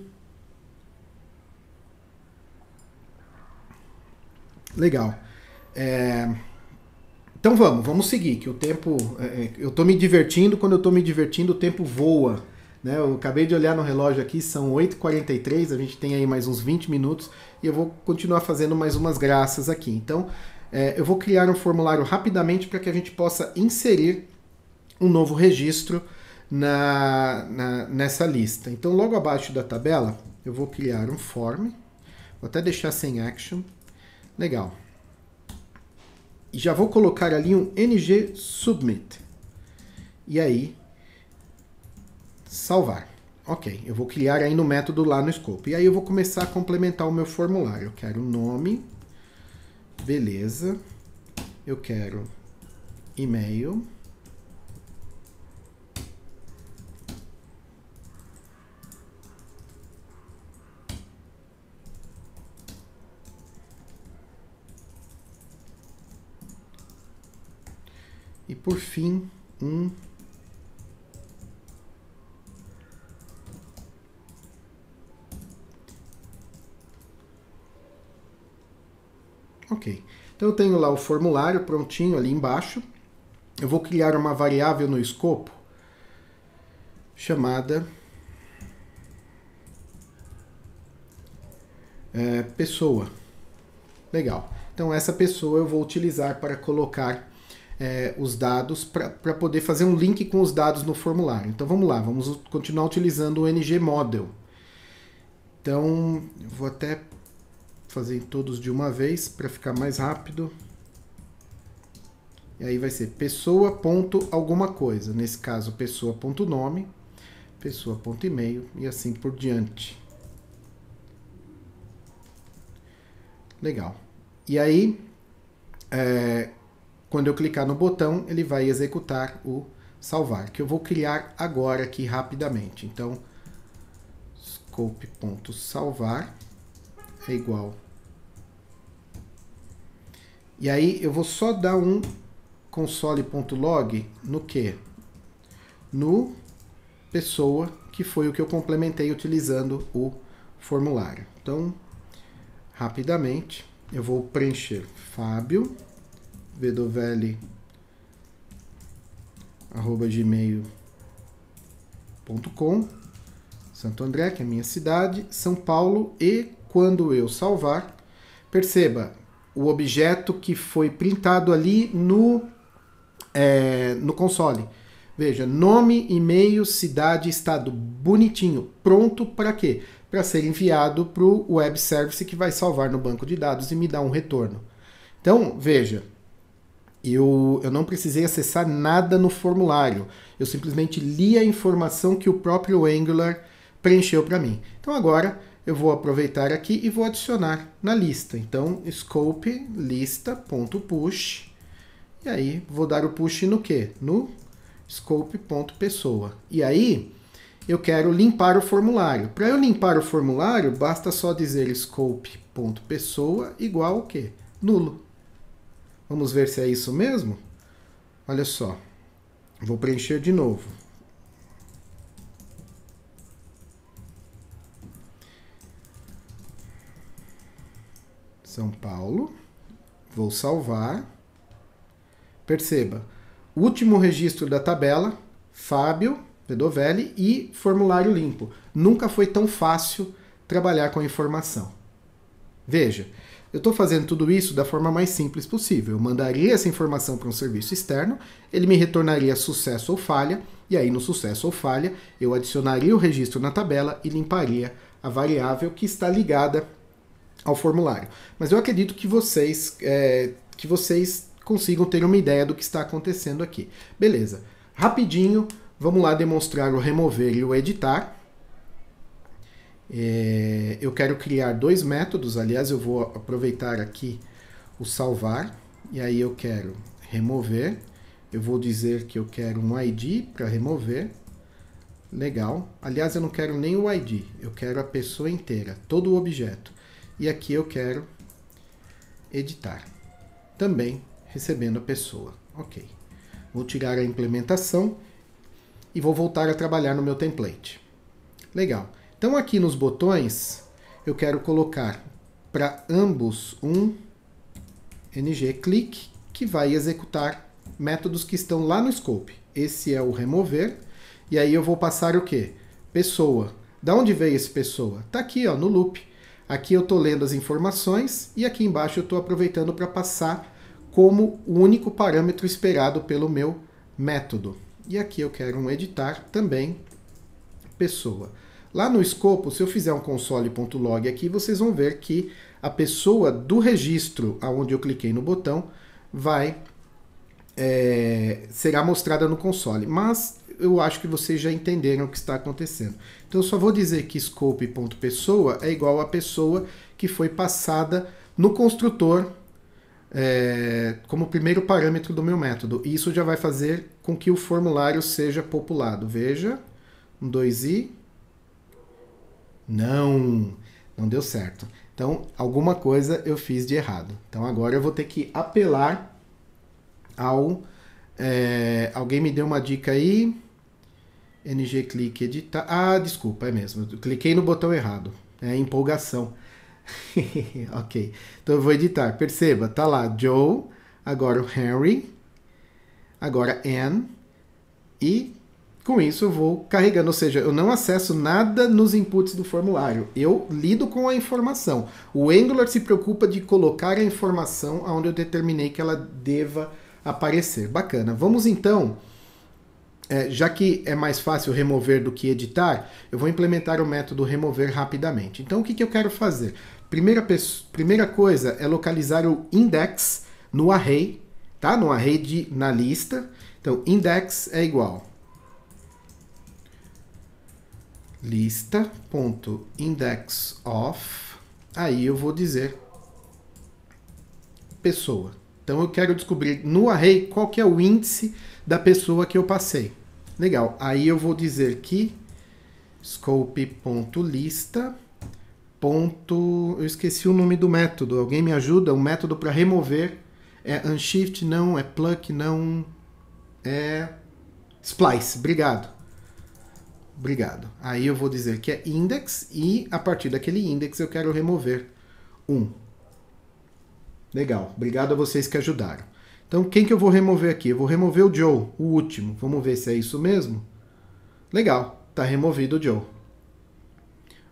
Legal. Então vamos seguir, que o tempo... eu estou me divertindo, quando eu estou me divertindo o tempo voa. Né? Eu acabei de olhar no relógio aqui, são 8h43, a gente tem aí mais uns 20 minutos e eu vou continuar fazendo mais umas graças aqui. Então eu vou criar um formulário rapidamente para que a gente possa inserir um novo registro nessa lista. Então logo abaixo da tabela eu vou criar um form, vou até deixar sem action. Legal. E já vou colocar ali um ng submit. E aí, salvar. Ok, eu vou criar aí no método lá no scope. E aí eu vou começar a complementar o meu formulário. Eu quero nome, beleza. Eu quero e-mail. E por fim, Ok, então eu tenho lá o formulário prontinho ali embaixo. Eu vou criar uma variável no escopo chamada pessoa. Legal, então essa pessoa eu vou utilizar para colocar os dados, para poder fazer um link com os dados no formulário. Então vamos lá, vamos continuar utilizando o ngModel. Então eu vou até fazer todos de uma vez para ficar mais rápido. E aí vai ser pessoa ponto alguma coisa, nesse caso pessoa ponto nome, pessoa ponto e-mail e assim por diante. Legal. E aí, quando eu clicar no botão, ele vai executar o salvar, que eu vou criar agora aqui rapidamente. Então, scope.salvar é igual. E aí eu vou só dar um console.log no quê? No pessoa, que foi o que eu complementei utilizando o formulário. Então, rapidamente, eu vou preencher Fábio, vedovelli@gmail.com, Santo André, que é a minha cidade, São Paulo, e quando eu salvar, perceba, o objeto que foi printado ali no console. Veja, nome, e-mail, cidade, estado, bonitinho, pronto para quê? Para ser enviado para o web service que vai salvar no banco de dados e me dar um retorno. Então, veja, eu não precisei acessar nada no formulário, eu simplesmente li a informação que o próprio Angular preencheu para mim. Então agora eu vou aproveitar aqui e vou adicionar na lista. Então, scope lista.push, e aí vou dar o push no quê? No scope.pessoa. E aí eu quero limpar o formulário. Para eu limpar o formulário, basta só dizer scope.pessoa igual o quê? Nulo. Vamos ver se é isso mesmo? Olha só. Vou preencher de novo. São Paulo. Vou salvar. Perceba, último registro da tabela, Fábio Pedovelli, e formulário limpo. Nunca foi tão fácil trabalhar com a informação. Veja, eu estou fazendo tudo isso da forma mais simples possível. Eu mandaria essa informação para um serviço externo, ele me retornaria sucesso ou falha, e aí no sucesso ou falha eu adicionaria o registro na tabela e limparia a variável que está ligada ao formulário. Mas eu acredito que vocês consigam ter uma ideia do que está acontecendo aqui. Beleza. Rapidinho, vamos lá demonstrar o remover e o editar. Eu quero criar dois métodos, aliás, eu vou aproveitar aqui o salvar, e aí eu quero remover, eu vou dizer que eu quero um ID para remover. Legal. Aliás, eu não quero nem o ID, eu quero a pessoa inteira, todo o objeto. E aqui eu quero editar. Também recebendo a pessoa. Ok. Vou tirar a implementação e vou voltar a trabalhar no meu template. Legal. Então aqui nos botões eu quero colocar para ambos um ngClick que vai executar métodos que estão lá no scope. Esse é o remover. E aí eu vou passar o quê? Pessoa. Da onde veio esse pessoa? Está aqui, ó, no loop. Aqui eu estou lendo as informações e aqui embaixo eu estou aproveitando para passar como o único parâmetro esperado pelo meu método. E aqui eu quero um editar também pessoa. Lá no escopo, se eu fizer um console.log aqui, vocês vão ver que a pessoa do registro aonde eu cliquei no botão será mostrada no console. Mas eu acho que vocês já entenderam o que está acontecendo. Então eu só vou dizer que scope.pessoa é igual a pessoa que foi passada no construtor como primeiro parâmetro do meu método. E isso já vai fazer com que o formulário seja populado. Veja, 2i. Não deu certo. Então, alguma coisa eu fiz de errado. Então agora eu vou ter que apelar ao... alguém me deu uma dica aí. ngClick editar. Ah, desculpa, é mesmo. Eu cliquei no botão errado. É empolgação. Ok. Então eu vou editar. Perceba, tá lá Joe, agora o Henry, agora Anne, e com isso eu vou carregando. Ou seja, eu não acesso nada nos inputs do formulário. Eu lido com a informação. O Angular se preocupa de colocar a informação onde eu determinei que ela deva aparecer. Bacana. Vamos então... já que é mais fácil remover do que editar, eu vou implementar o método remover rapidamente. Então, o que eu quero fazer? Primeira coisa é localizar o index no array, tá? No array na lista. Então, index é igual lista.indexOf. Aí eu vou dizer pessoa. Então, eu quero descobrir no array qual que é o índice da pessoa que eu passei. Legal, aí eu vou dizer que scope.lista. Eu esqueci o nome do método. Alguém me ajuda? Um método para remover É unshift? Não. É pluck? Não. É splice. Obrigado. Obrigado. Aí eu vou dizer que é index e a partir daquele index eu quero remover 1. Legal. Obrigado a vocês que ajudaram. Então quem que eu vou remover aqui? Eu vou remover o Joe, o último. Vamos ver se é isso mesmo. Legal. Está removido o Joe.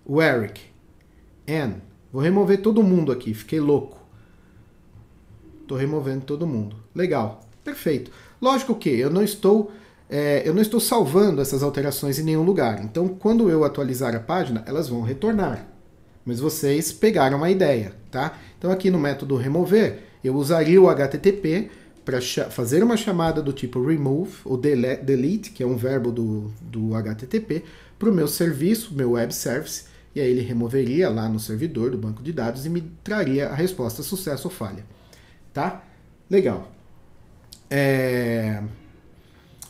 O Eric. Anne. Vou remover todo mundo aqui. Fiquei louco. Estou removendo todo mundo. Legal. Perfeito. Lógico que eu não estou salvando essas alterações em nenhum lugar. Então, quando eu atualizar a página, elas vão retornar. Mas vocês pegaram a ideia, tá? Então, aqui no método remover, eu usaria o HTTP para fazer uma chamada do tipo remove ou delete, que é um verbo do HTTP, para o meu serviço, meu web service, e aí ele removeria lá no servidor do banco de dados e me traria a resposta sucesso ou falha. Tá? Legal.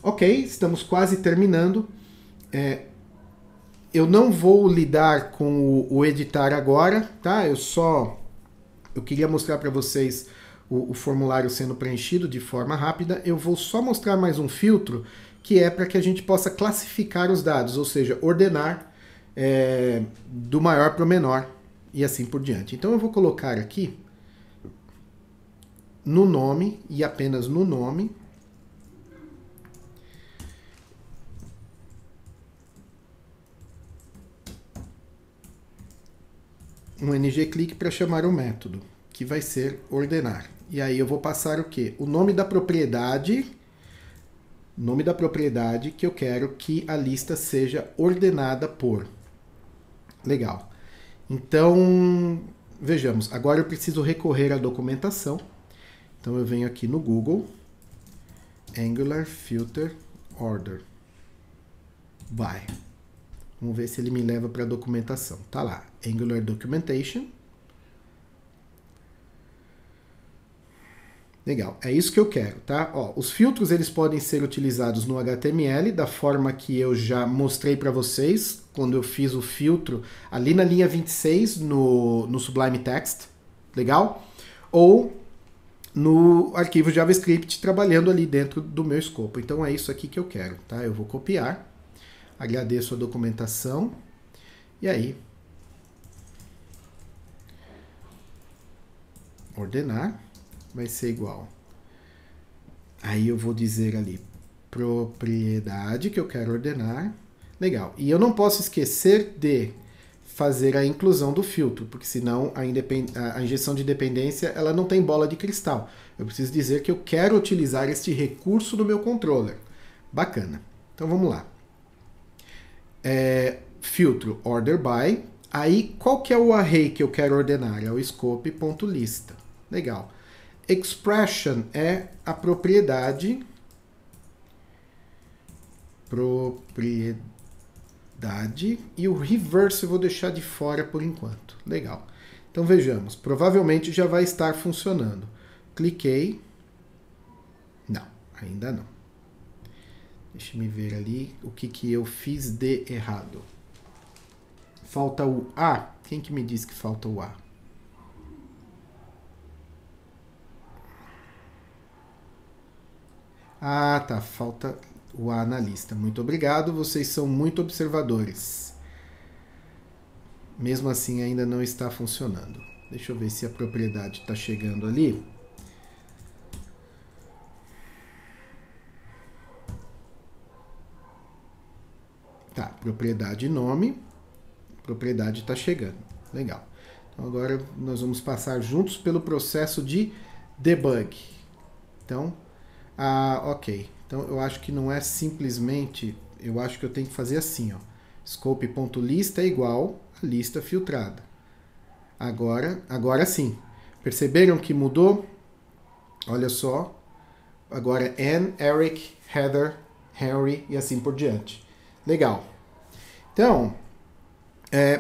Ok, estamos quase terminando. Eu não vou lidar com o editar agora, tá? Eu queria mostrar para vocês o formulário sendo preenchido de forma rápida. Eu vou só mostrar mais um filtro, que é para que a gente possa classificar os dados, ou seja, ordenar do maior para o menor e assim por diante. Então eu vou colocar aqui no nome e apenas no nome um ngClick para chamar o método, que vai ser ordenar. E aí eu vou passar o quê? O nome da propriedade que eu quero que a lista seja ordenada por. Legal. Então, vejamos. Agora eu preciso recorrer à documentação. Então eu venho aqui no Google, Angular Filter Order by. Vamos ver se ele me leva para a documentação. Tá lá, Angular Documentation. Legal, é isso que eu quero, tá? Ó, os filtros eles podem ser utilizados no HTML da forma que eu já mostrei para vocês quando eu fiz o filtro ali na linha 26 no Sublime Text, legal? Ou no arquivo JavaScript trabalhando ali dentro do meu escopo. Então é isso aqui que eu quero, tá? Eu vou copiar, agradeço a documentação e aí ordenar vai ser igual. Aí eu vou dizer ali propriedade que eu quero ordenar. Legal. E eu não posso esquecer de fazer a inclusão do filtro, porque senão a injeção de dependência ela não tem bola de cristal. Eu preciso dizer que eu quero utilizar este recurso do meu controller. Bacana. Então vamos lá. Filtro order by. Aí qual que é o array que eu quero ordenar? É o scope.lista. Legal. Expression é a propriedade e o reverse eu vou deixar de fora por enquanto. Legal. Então vejamos, provavelmente já vai estar funcionando. Cliquei. Não, ainda não. Deixa eu ver ali o que eu fiz de errado. Falta o A. Quem que me disse que falta o A? Ah, tá. Falta o A na lista. Muito obrigado. Vocês são muito observadores. Mesmo assim, ainda não está funcionando. Deixa eu ver se a propriedade está chegando ali. Tá. Propriedade nome. Propriedade está chegando. Legal. Então, agora nós vamos passar juntos pelo processo de debug. Então... ok. Então eu acho que não é simplesmente, eu acho que eu tenho que fazer assim, ó. Scope.lista é igual a lista filtrada. Agora sim. Perceberam que mudou? Olha só. Agora é Anne, Eric, Heather, Henry e assim por diante. Legal. Então,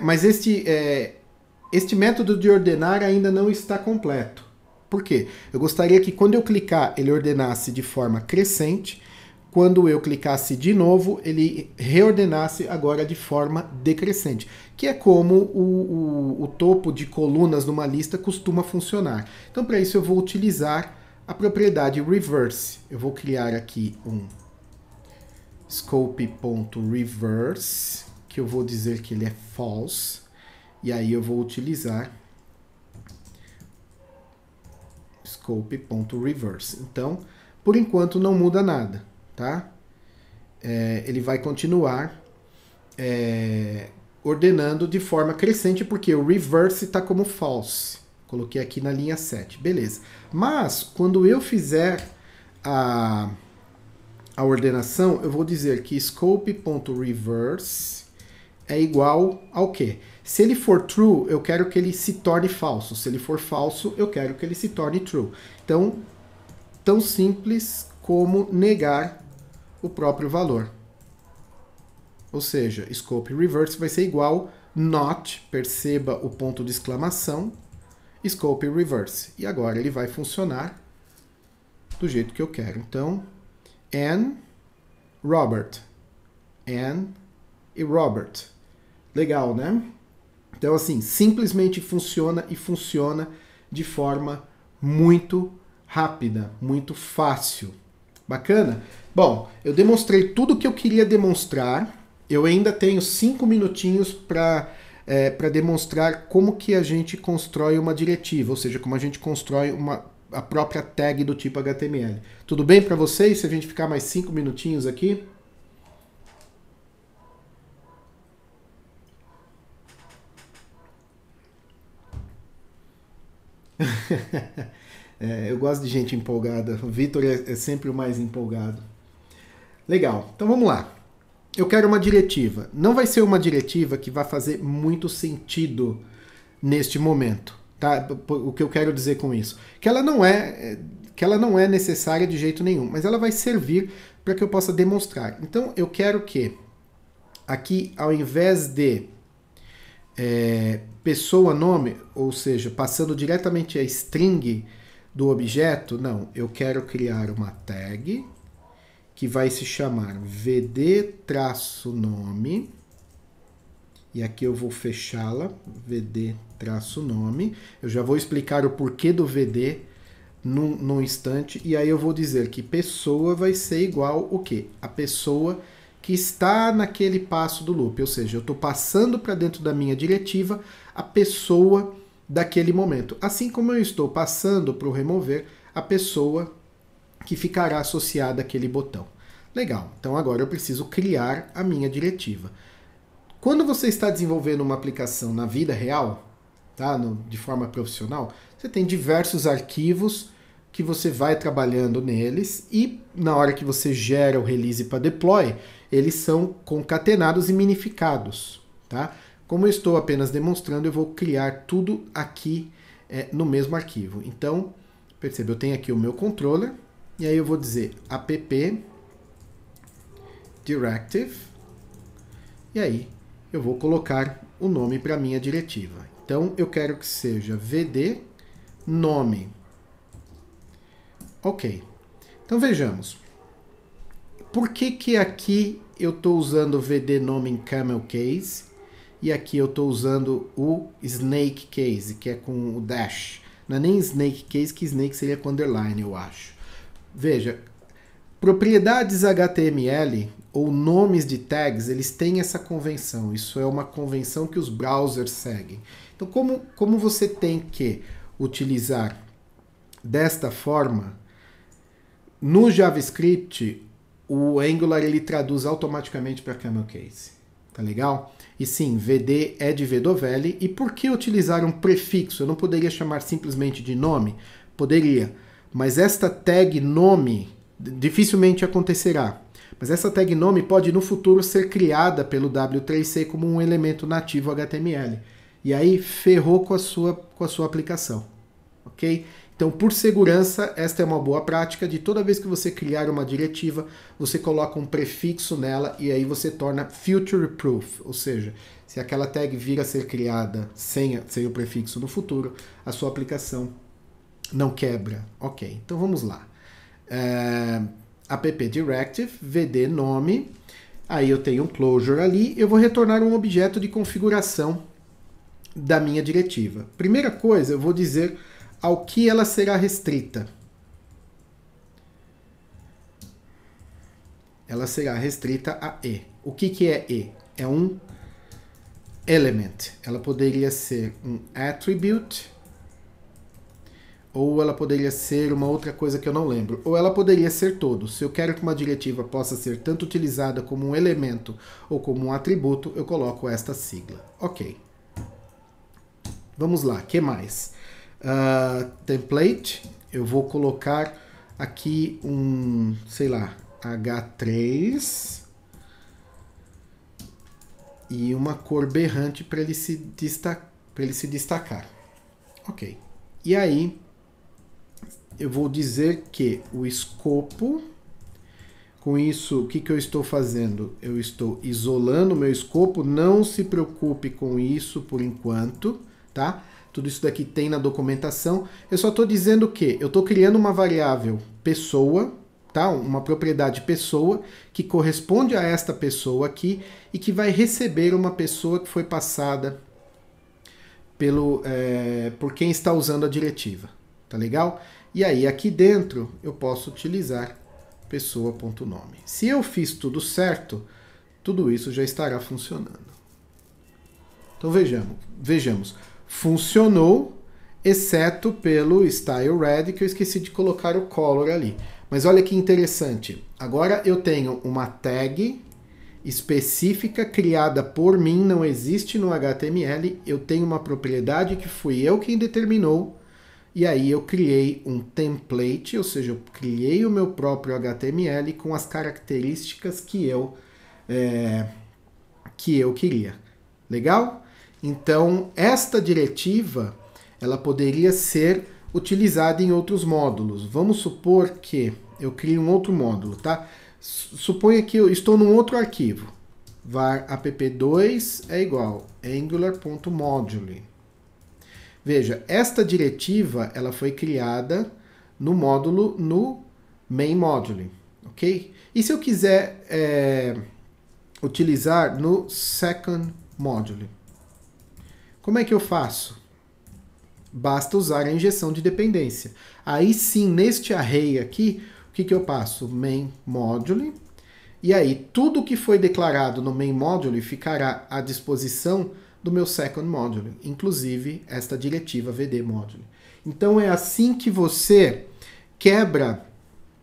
mas este método de ordenar ainda não está completo. Por quê? Eu gostaria que quando eu clicar ele ordenasse de forma crescente, quando eu clicasse de novo ele reordenasse agora de forma decrescente, que é como o topo de colunas numa lista costuma funcionar. Então para isso eu vou utilizar a propriedade reverse. Eu vou criar aqui um scope.reverse, que eu vou dizer que ele é false, e aí eu vou utilizar scope.reverse. Então, por enquanto não muda nada, tá? Ele vai continuar ordenando de forma crescente, porque o reverse está como false. Coloquei aqui na linha 7, beleza. Mas, quando eu fizer a ordenação, eu vou dizer que scope.reverse é igual ao quê? Se ele for true, eu quero que ele se torne falso. Se ele for falso, eu quero que ele se torne true. Então, tão simples como negar o próprio valor. Ou seja, scope reverse vai ser igual not, perceba o ponto de exclamação, scope reverse. E agora ele vai funcionar do jeito que eu quero. Então, Anne, Robert. Anne e Robert. Legal, né? Então, assim, simplesmente funciona e funciona de forma muito rápida, muito fácil. Bacana? Bom, eu demonstrei tudo o que eu queria demonstrar. Eu ainda tenho 5 minutinhos para demonstrar como que a gente constrói uma diretiva, ou seja, como a gente constrói a própria tag do tipo HTML. Tudo bem para vocês se a gente ficar mais 5 minutinhos aqui? Eu gosto de gente empolgada. O Vitor é sempre o mais empolgado. Legal, então vamos lá. Eu quero uma diretiva. Não vai ser uma diretiva que vai fazer muito sentido neste momento. Tá? O que eu quero dizer com isso? Que ela não é necessária de jeito nenhum, mas ela vai servir para que eu possa demonstrar. Então eu quero que aqui, ao invés de pessoa nome, ou seja, passando diretamente a string do objeto, não, eu quero criar uma tag que vai se chamar vd-nome, e aqui eu vou fechá-la, vd-nome, eu já vou explicar o porquê do vd num instante, e aí eu vou dizer que pessoa vai ser igual o quê? A pessoa que está naquele passo do loop, ou seja, eu estou passando para dentro da minha diretiva a pessoa daquele momento, assim como eu estou passando para o remover a pessoa que ficará associada àquele botão. Legal, então agora eu preciso criar a minha diretiva. Quando você está desenvolvendo uma aplicação na vida real, tá? De forma profissional, você tem diversos arquivos que você vai trabalhando neles e na hora que você gera o release para deploy, eles são concatenados e minificados. Tá? Como eu estou apenas demonstrando, eu vou criar tudo aqui no mesmo arquivo. Então, perceba, eu tenho aqui o meu controller, e aí eu vou dizer app directive, e aí eu vou colocar o nome para a minha diretiva. Então, eu quero que seja vd nome. Ok. Então, vejamos. Por que aqui eu estou usando vd nome em camel case e aqui eu estou usando o snake case, que é com o dash? Não é nem snake case, que snake seria com underline, eu acho. Veja, propriedades HTML ou nomes de tags, eles têm essa convenção. Isso é uma convenção que os browsers seguem. Então, como você tem que utilizar desta forma, no JavaScript, o Angular ele traduz automaticamente para camel case. Tá legal? E sim, VD é de Vedovelli. E por que utilizar um prefixo? Eu não poderia chamar simplesmente de nome? Poderia. Mas esta tag nome dificilmente acontecerá. Mas essa tag nome pode no futuro ser criada pelo W3C como um elemento nativo HTML. E aí ferrou com a sua aplicação. Ok? Então, por segurança, esta é uma boa prática de toda vez que você criar uma diretiva, você coloca um prefixo nela e aí você torna future proof, ou seja, se aquela tag vir a ser criada sem o prefixo no futuro, a sua aplicação não quebra. Ok, então vamos lá. App directive, vd nome, aí eu tenho um closure ali, eu vou retornar um objeto de configuração da minha diretiva. Primeira coisa, eu vou dizer ao que ela será restrita. ela será restrita a E. O que é E? É um element. Ela poderia ser um attribute, ou ela poderia ser uma outra coisa que eu não lembro, ou ela poderia ser todo. Se eu quero que uma diretiva possa ser tanto utilizada como um elemento ou como um atributo, eu coloco esta sigla. Ok. Vamos lá, o que mais? Template, eu vou colocar aqui um, sei lá, H3 e uma cor berrante para ele se destacar. Ok. E aí, eu vou dizer que o escopo, com isso, o que eu estou fazendo? Eu estou isolando o meu escopo, não se preocupe com isso por enquanto, tá? Tudo isso daqui tem na documentação. Eu só estou dizendo que eu estou criando uma variável pessoa, tá? Uma propriedade pessoa, que corresponde a esta pessoa aqui e que vai receber uma pessoa que foi passada por quem está usando a diretiva. Tá legal? E aí aqui dentro eu posso utilizar pessoa.nome. Se eu fiz tudo certo, tudo isso já estará funcionando. Então vejamos. Funcionou, exceto pelo style red, que eu esqueci de colocar o color ali. Mas olha que interessante. Agora eu tenho uma tag específica criada por mim, não existe no HTML. Eu tenho uma propriedade que fui eu quem determinou. E aí eu criei um template, ou seja, eu criei o meu próprio HTML com as características que eu queria. Legal? Então, esta diretiva, ela poderia ser utilizada em outros módulos. Vamos supor que eu crio um outro módulo, tá? Suponha que eu estou num outro arquivo. var app2 é igual angular.module. Veja, esta diretiva ela foi criada no módulo, no main module, ok? E se eu quiser utilizar no second module? Como é que eu faço? Basta usar a injeção de dependência. Aí sim, neste array aqui, o que eu passo? Main module. E aí, tudo que foi declarado no main module ficará à disposição do meu second module, inclusive esta diretiva vd module. Então é assim que você quebra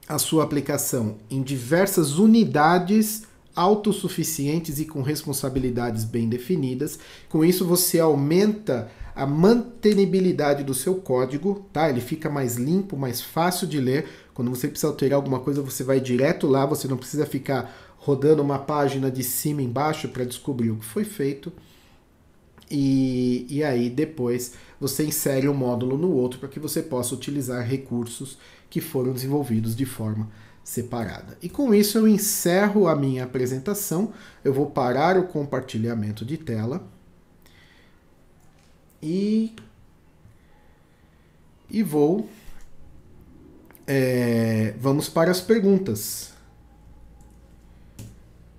a sua aplicação em diversas unidades autossuficientes e com responsabilidades bem definidas. Com isso você aumenta a mantenibilidade do seu código, tá? Ele fica mais limpo, mais fácil de ler. Quando você precisa alterar alguma coisa, você vai direto lá, você não precisa ficar rodando uma página de cima e embaixo para descobrir o que foi feito. E aí depois você insere um módulo no outro para que você possa utilizar recursos que foram desenvolvidos de forma separada. E com isso eu encerro a minha apresentação. Eu vou parar o compartilhamento de tela e vamos para as perguntas.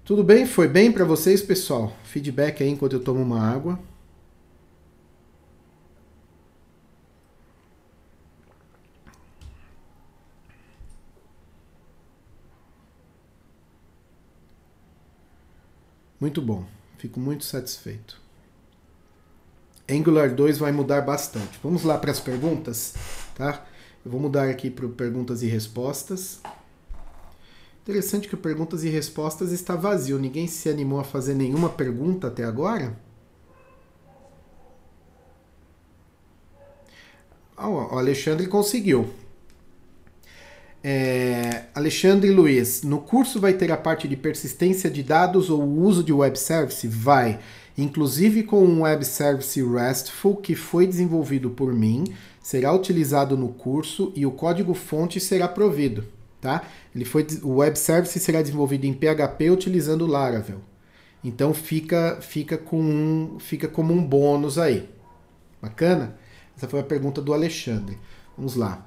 Tudo bem? Foi bem para vocês, pessoal? Feedback aí enquanto eu tomo uma água. Muito bom, fico muito satisfeito. Angular 2 vai mudar bastante. Vamos lá para as perguntas, tá? Eu vou mudar aqui para perguntas e respostas. Interessante que o perguntas e respostas está vazio. Ninguém se animou a fazer nenhuma pergunta até agora? O Alexandre conseguiu. Alexandre Luiz, no curso vai ter a parte de persistência de dados ou o uso de web service? Vai, inclusive com um web service RESTful que foi desenvolvido por mim, será utilizado no curso e o código-fonte será provido, tá? O web service será desenvolvido em PHP utilizando Laravel. Então fica como um bônus aí. Bacana? Essa foi a pergunta do Alexandre. Vamos lá.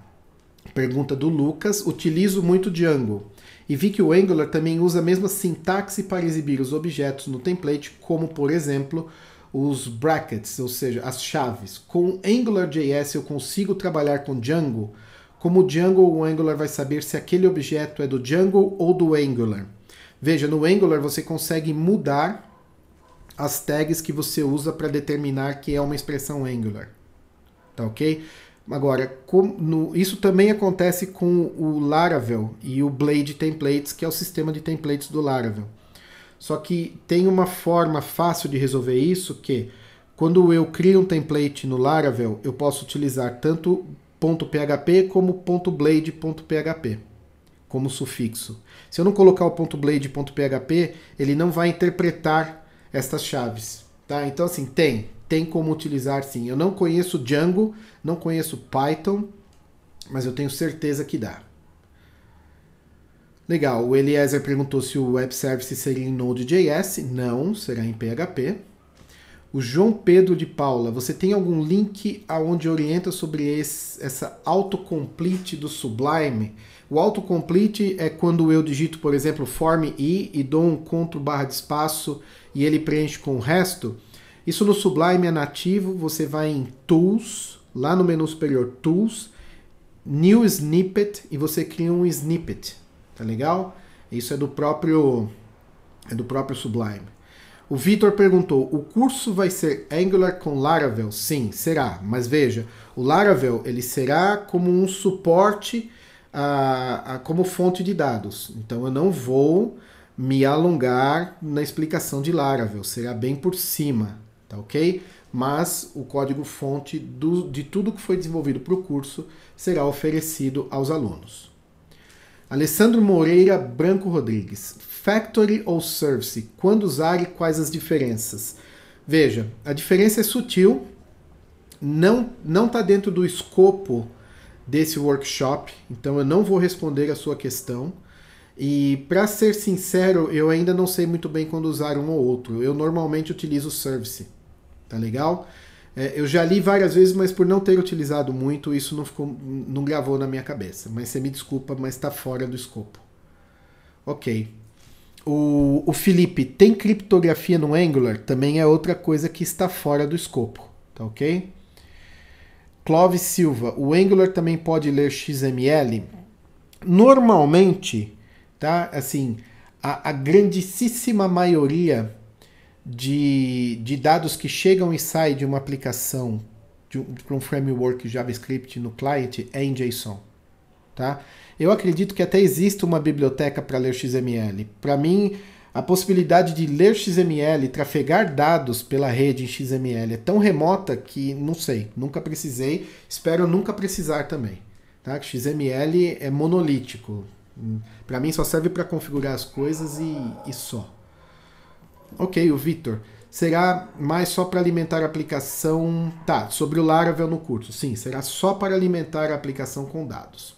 Pergunta do Lucas. Utilizo muito Django e vi que o Angular também usa a mesma sintaxe para exibir os objetos no template, como, por exemplo, os brackets, ou seja, as chaves. Com AngularJS eu consigo trabalhar com Django? Como o Django ou o Angular vai saber se aquele objeto é do Django ou do Angular? Veja, no Angular você consegue mudar as tags que você usa para determinar que é uma expressão Angular. Tá ok? Agora, isso também acontece com o Laravel e o Blade Templates, que é o sistema de templates do Laravel. Só que tem uma forma fácil de resolver isso, que quando eu crio um template no Laravel, eu posso utilizar tanto .php como .blade.php como sufixo. Se eu não colocar o .blade.php, ele não vai interpretar estas chaves. Tá? Então, assim, tem como utilizar sim. Eu não conheço Django, não conheço Python, mas eu tenho certeza que dá. Legal, o Eliezer perguntou se o Web Service seria em Node.js. Não, será em PHP. O João Pedro de Paula, você tem algum link aonde orienta sobre essa autocomplete do Sublime? O autocomplete é quando eu digito, por exemplo, form i e dou um Ctrl barra de espaço e ele preenche com o resto. Isso no Sublime é nativo, você vai em Tools, lá no menu superior Tools, New Snippet e você cria um snippet. Tá legal? Isso é do próprio Sublime. O Vitor perguntou, o curso vai ser Angular com Laravel? Sim, será. Mas veja, o Laravel ele será como um suporte como fonte de dados. Então eu não vou me alongar na explicação de Laravel. Será bem por cima, tá ok? Mas o código-fonte de tudo que foi desenvolvido para o curso será oferecido aos alunos. Alessandro Moreira Branco Rodrigues. Factory ou Service? Quando usar e quais as diferenças? Veja, a diferença é sutil, não está dentro do escopo desse workshop, então eu não vou responder a sua questão. E para ser sincero, eu ainda não sei muito bem quando usar um ou outro. Eu normalmente utilizo o Service, tá legal? Eu já li várias vezes, mas por não ter utilizado muito, isso não gravou na minha cabeça. Mas você me desculpa, mas está fora do escopo. Ok. O Felipe, tem criptografia no Angular? Também é outra coisa que está fora do escopo, tá ok? Clóvis Silva, o Angular também pode ler XML? Normalmente, tá? Assim, a grandíssima maioria de dados que chegam e saem de uma aplicação, de um framework JavaScript no client é em JSON, tá? Eu acredito que até existe uma biblioteca para ler XML. Para mim, a possibilidade de ler XML, trafegar dados pela rede em XML é tão remota que não sei, nunca precisei, espero nunca precisar também. Tá? XML é monolítico. Para mim só serve para configurar as coisas e só. Ok, o Vitor. Será mais só para alimentar a aplicação... Tá, sobre o Laravel no curso. Sim, será só para alimentar a aplicação com dados.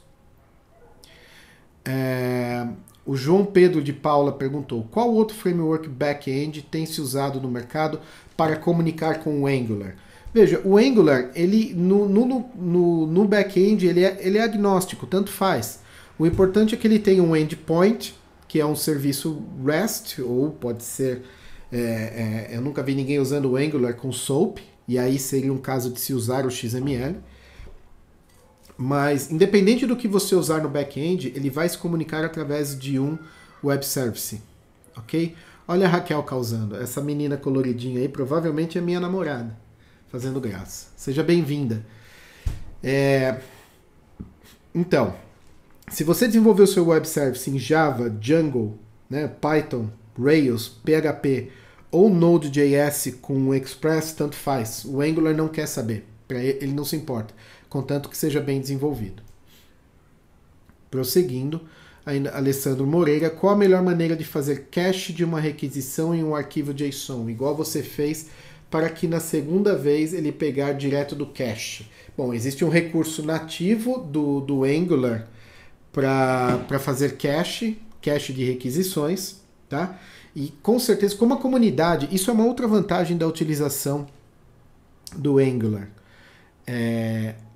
O João Pedro de Paula perguntou, qual outro framework back-end tem se usado no mercado para comunicar com o Angular? Veja, o Angular, ele no back-end, ele é agnóstico, tanto faz. O importante é que ele tenha um endpoint, que é um serviço REST, ou pode ser... eu nunca vi ninguém usando o Angular com SOAP, e aí seria um caso de se usar o XML. Mas, independente do que você usar no back-end, ele vai se comunicar através de um web service, ok? Olha a Raquel causando. Essa menina coloridinha aí provavelmente é minha namorada, fazendo graça. Seja bem-vinda. Então, se você desenvolveu o seu web service em Java, Django, né, Python, Rails, PHP ou Node.js com Express, tanto faz. O Angular não quer saber. Para ele não se importa, contanto que seja bem desenvolvido. Prosseguindo, ainda Alessandro Moreira, qual a melhor maneira de fazer cache de uma requisição em um arquivo JSON, igual você fez, para que na segunda vez ele pegar direto do cache? Bom, existe um recurso nativo do Angular para fazer cache de requisições, tá? E com certeza, como a comunidade, isso é uma outra vantagem da utilização do Angular.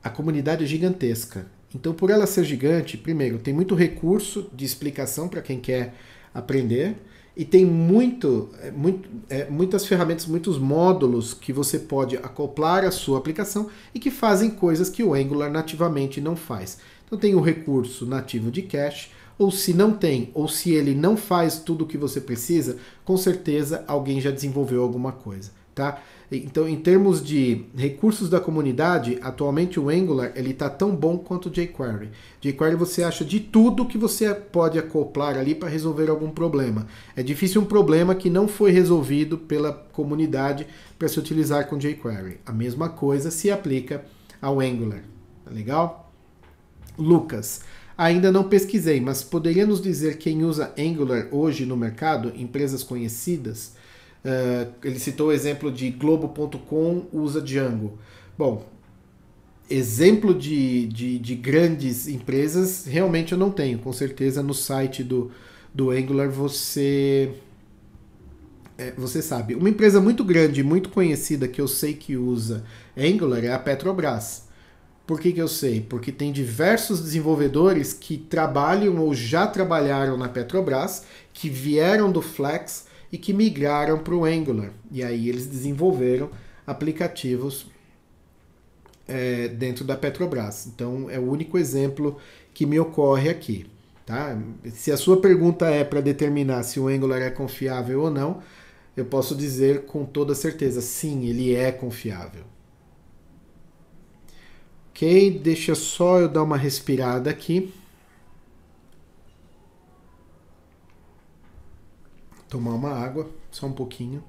A comunidade é gigantesca. Então, por ela ser gigante, primeiro, tem muito recurso de explicação para quem quer aprender e tem muitas ferramentas, muitos módulos que você pode acoplar à sua aplicação e que fazem coisas que o Angular nativamente não faz. Então, tem o recurso nativo de cache, ou se não tem, ou se ele não faz tudo o que você precisa, com certeza alguém já desenvolveu alguma coisa, tá? Então, em termos de recursos da comunidade, atualmente o Angular ele está tão bom quanto o jQuery. jQuery você acha de tudo que você pode acoplar ali para resolver algum problema. É difícil um problema que não foi resolvido pela comunidade para se utilizar com jQuery. A mesma coisa se aplica ao Angular. Tá legal? Lucas, ainda não pesquisei, mas poderia nos dizer quem usa Angular hoje no mercado, empresas conhecidas? Ele citou o exemplo de Globo.com usa Django. Bom, exemplo de grandes empresas, realmente eu não tenho. Com certeza no site do Angular você sabe. Uma empresa muito grande, muito conhecida que eu sei que usa Angular é a Petrobras. Por que eu sei? Porque tem diversos desenvolvedores que trabalham ou já trabalharam na Petrobras, que vieram do Flex e que migraram para o Angular. E aí eles desenvolveram aplicativos dentro da Petrobras. Então é o único exemplo que me ocorre aqui. Tá? Se a sua pergunta é para determinar se o Angular é confiável ou não, eu posso dizer com toda certeza, sim, ele é confiável. Ok, deixa só eu dar uma respirada aqui. Tomar uma água, só um pouquinho.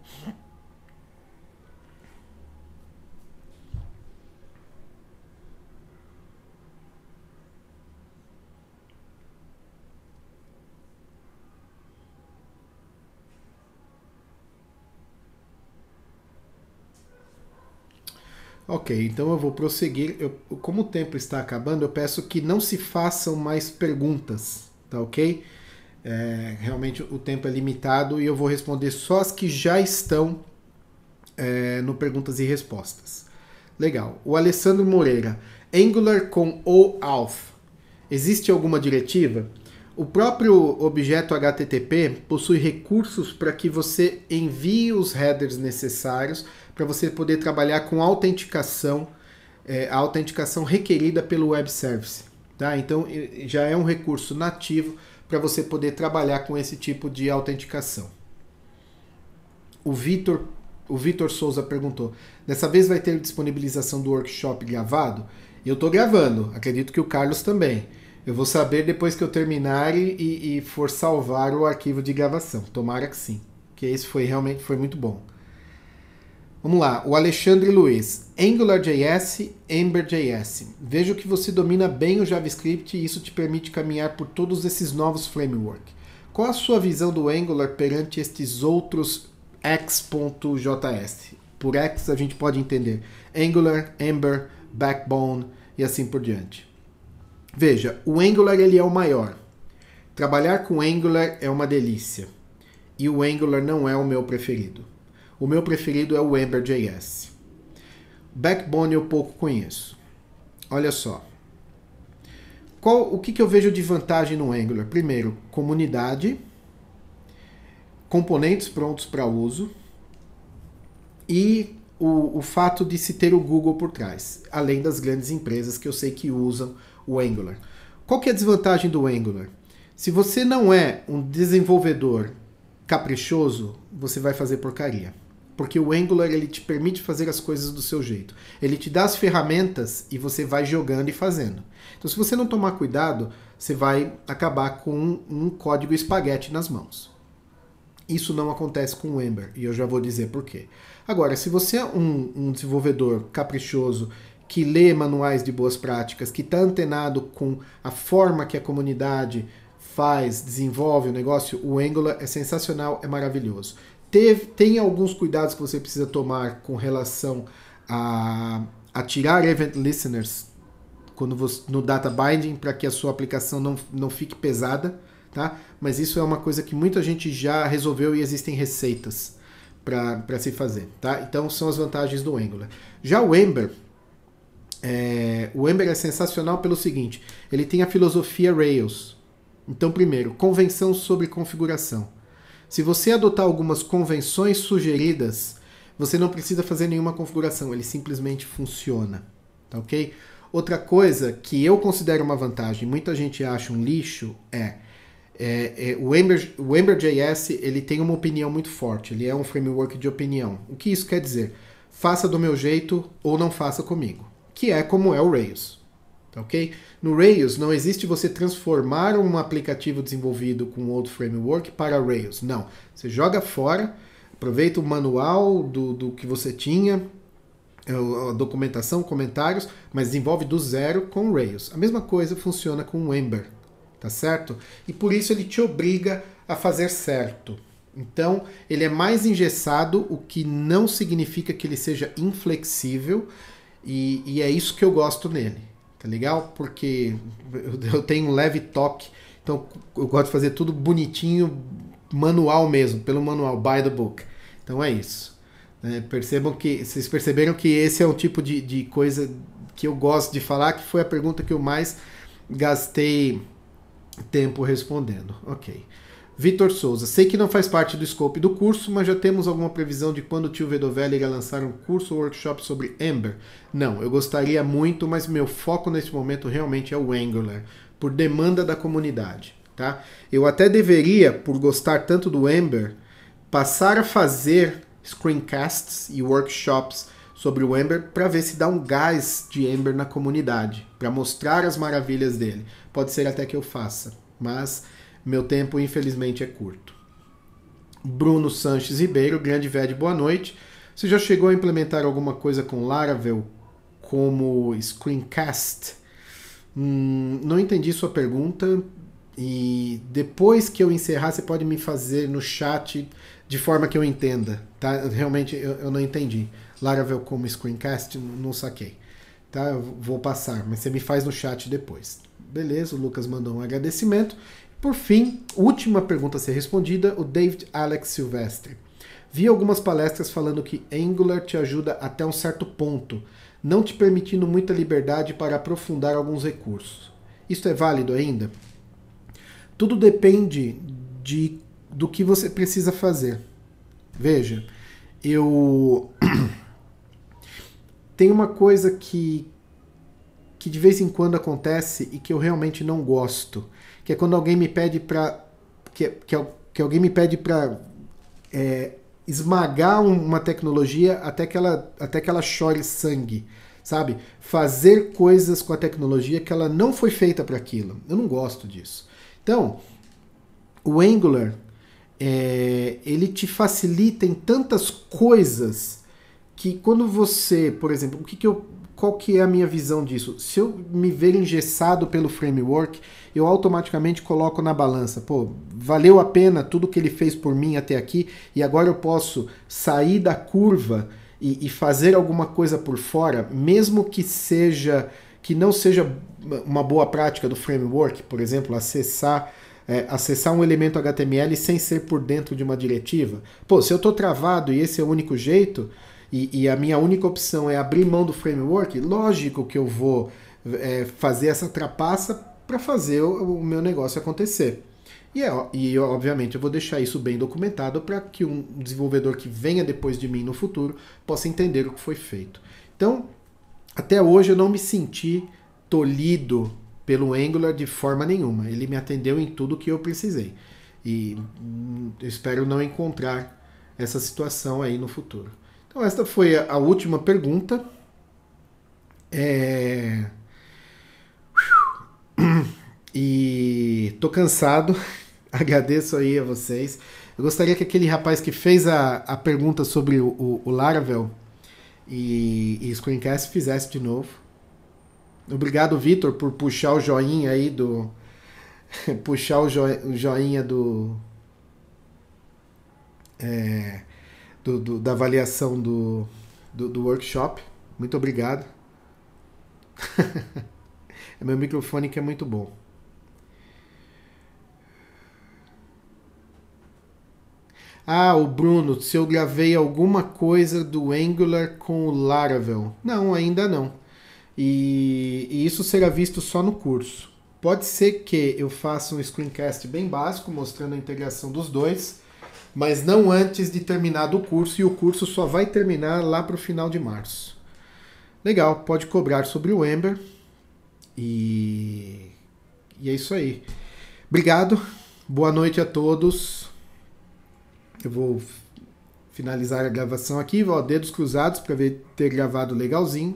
Ok, então eu vou prosseguir. Como o tempo está acabando, eu peço que não se façam mais perguntas, tá ok? Realmente o tempo é limitado e eu vou responder só as que já estão no Perguntas e Respostas. Legal. O Alessandro Moreira. Angular com OAuth. Existe alguma diretiva? O próprio objeto HTTP possui recursos para que você envie os headers necessários para você poder trabalhar com a autenticação requerida pelo web service. Tá? Então já é um recurso nativo para você poder trabalhar com esse tipo de autenticação. O Vitor Souza perguntou, dessa vez vai ter disponibilização do workshop gravado? Eu estou gravando, acredito que o Carlos também. Eu vou saber depois que eu terminar e for salvar o arquivo de gravação. Tomara que sim, que esse realmente foi muito bom. Vamos lá, o Alexandre Luiz. AngularJS, Ember.js. Vejo que você domina bem o JavaScript e isso te permite caminhar por todos esses novos frameworks. Qual a sua visão do Angular perante estes outros X.js? Por X a gente pode entender Angular, Ember, Backbone e assim por diante. Veja, o Angular ele é o maior. Trabalhar com Angular é uma delícia. E o Angular não é o meu preferido. O meu preferido é o Ember.js. Backbone eu pouco conheço. Olha só. O que eu vejo de vantagem no Angular? Primeiro, comunidade, componentes prontos para uso e o fato de se ter o Google por trás, além das grandes empresas que eu sei que usam o Angular. Qual que é a desvantagem do Angular? Se você não é um desenvolvedor caprichoso, você vai fazer porcaria. Porque o Angular ele te permite fazer as coisas do seu jeito. Ele te dá as ferramentas e você vai jogando e fazendo. Então, se você não tomar cuidado, você vai acabar com um código espaguete nas mãos. Isso não acontece com o Ember, e eu já vou dizer por quê. Agora, se você é um desenvolvedor caprichoso, que lê manuais de boas práticas, que está antenado com a forma que a comunidade faz, desenvolve o negócio, o Angular é sensacional, é maravilhoso. Tem alguns cuidados que você precisa tomar com relação a tirar event listeners no data binding para que a sua aplicação não fique pesada, tá? Mas isso é uma coisa que muita gente já resolveu e existem receitas para se fazer, tá? Então são as vantagens do Angular. Já o Ember é sensacional pelo seguinte, ele tem a filosofia Rails. Então, primeiro, convenção sobre configuração. Se você adotar algumas convenções sugeridas, você não precisa fazer nenhuma configuração, ele simplesmente funciona, tá ok? Outra coisa que eu considero uma vantagem, muita gente acha um lixo, O Ember.js ele tem uma opinião muito forte, ele é um framework de opinião. O que isso quer dizer? Faça do meu jeito ou não faça comigo, que é como é o Rails. Okay? No Rails não existe você transformar um aplicativo desenvolvido com outro framework para Rails. Não. Você joga fora, aproveita o manual do que você tinha, a documentação, comentários, mas desenvolve do zero com Rails. A mesma coisa funciona com o Ember, tá certo? E por isso ele te obriga a fazer certo. Então, ele é mais engessado, o que não significa que ele seja inflexível, e é isso que eu gosto nele. Tá legal? Porque eu tenho um leve toque, então eu gosto de fazer tudo bonitinho, manual mesmo, pelo manual, by the book. Então é isso. Vocês perceberam que esse é o tipo de coisa que eu gosto de falar, que foi a pergunta que eu mais gastei tempo respondendo. Ok. Vitor Souza, sei que não faz parte do scope do curso, mas já temos alguma previsão de quando o tio Vedovelli irá lançar um curso ou workshop sobre Ember? Não, eu gostaria muito, mas meu foco nesse momento realmente é o Angular, por demanda da comunidade. Tá? Eu até deveria, por gostar tanto do Ember, passar a fazer screencasts e workshops sobre o Ember para ver se dá um gás de Ember na comunidade, para mostrar as maravilhas dele. Pode ser até que eu faça, mas meu tempo, infelizmente, é curto. Bruno Sanches Ribeiro, grande Ved, boa noite. Você já chegou a implementar alguma coisa com Laravel como screencast? Não entendi sua pergunta. E depois que eu encerrar, você pode me fazer no chat de forma que eu entenda. Tá? Realmente, eu não entendi. Laravel como screencast, não saquei. Tá? Eu vou passar, mas você me faz no chat depois. Beleza, o Lucas mandou um agradecimento. Por fim, última pergunta a ser respondida, o David Alex Silvestre. Vi algumas palestras falando que Angular te ajuda até um certo ponto, não te permitindo muita liberdade para aprofundar alguns recursos. Isso é válido ainda? Tudo depende do que você precisa fazer. Veja, tem uma coisa que de vez em quando acontece e que eu realmente não gosto, que é quando alguém me pede para que alguém me pede para esmagar uma tecnologia até que ela chore sangue, sabe? Fazer coisas com a tecnologia que ela não foi feita para aquilo. Eu não gosto disso. Então, o Angular ele te facilita em tantas coisas que quando você, por exemplo, qual que é a minha visão disso? Se eu me ver engessado pelo framework, eu automaticamente coloco na balança. Pô, valeu a pena tudo que ele fez por mim até aqui e agora eu posso sair da curva e fazer alguma coisa por fora, mesmo que não seja uma boa prática do framework, por exemplo, acessar um elemento HTML sem ser por dentro de uma diretiva. Pô, se eu estou travado e esse é o único jeito, e a minha única opção é abrir mão do framework, lógico que eu vou fazer essa trapaça para fazer o meu negócio acontecer. E obviamente eu vou deixar isso bem documentado para que um desenvolvedor que venha depois de mim no futuro possa entender o que foi feito. Então, até hoje eu não me senti tolhido pelo Angular de forma nenhuma. Ele me atendeu em tudo que eu precisei. E eu espero não encontrar essa situação aí no futuro. Então esta foi a última pergunta. E tô cansado. Agradeço aí a vocês. Eu gostaria que aquele rapaz que fez a pergunta sobre o Laravel e Screencast fizesse de novo. Obrigado, Vitor, por puxar o joinha aí puxar o joinha da avaliação do workshop. Muito obrigado. É meu microfone que é muito bom. O Bruno, se eu gravei alguma coisa do Angular com o Laravel. Não, ainda não. E isso será visto só no curso. Pode ser que eu faça um screencast bem básico, mostrando a integração dos dois, mas não antes de terminar o curso, e o curso só vai terminar lá para o final de março. Legal, pode cobrar sobre o Ember. E é isso aí. Obrigado. Boa noite a todos. Eu vou finalizar a gravação aqui, dedos cruzados para ver ter gravado legalzinho.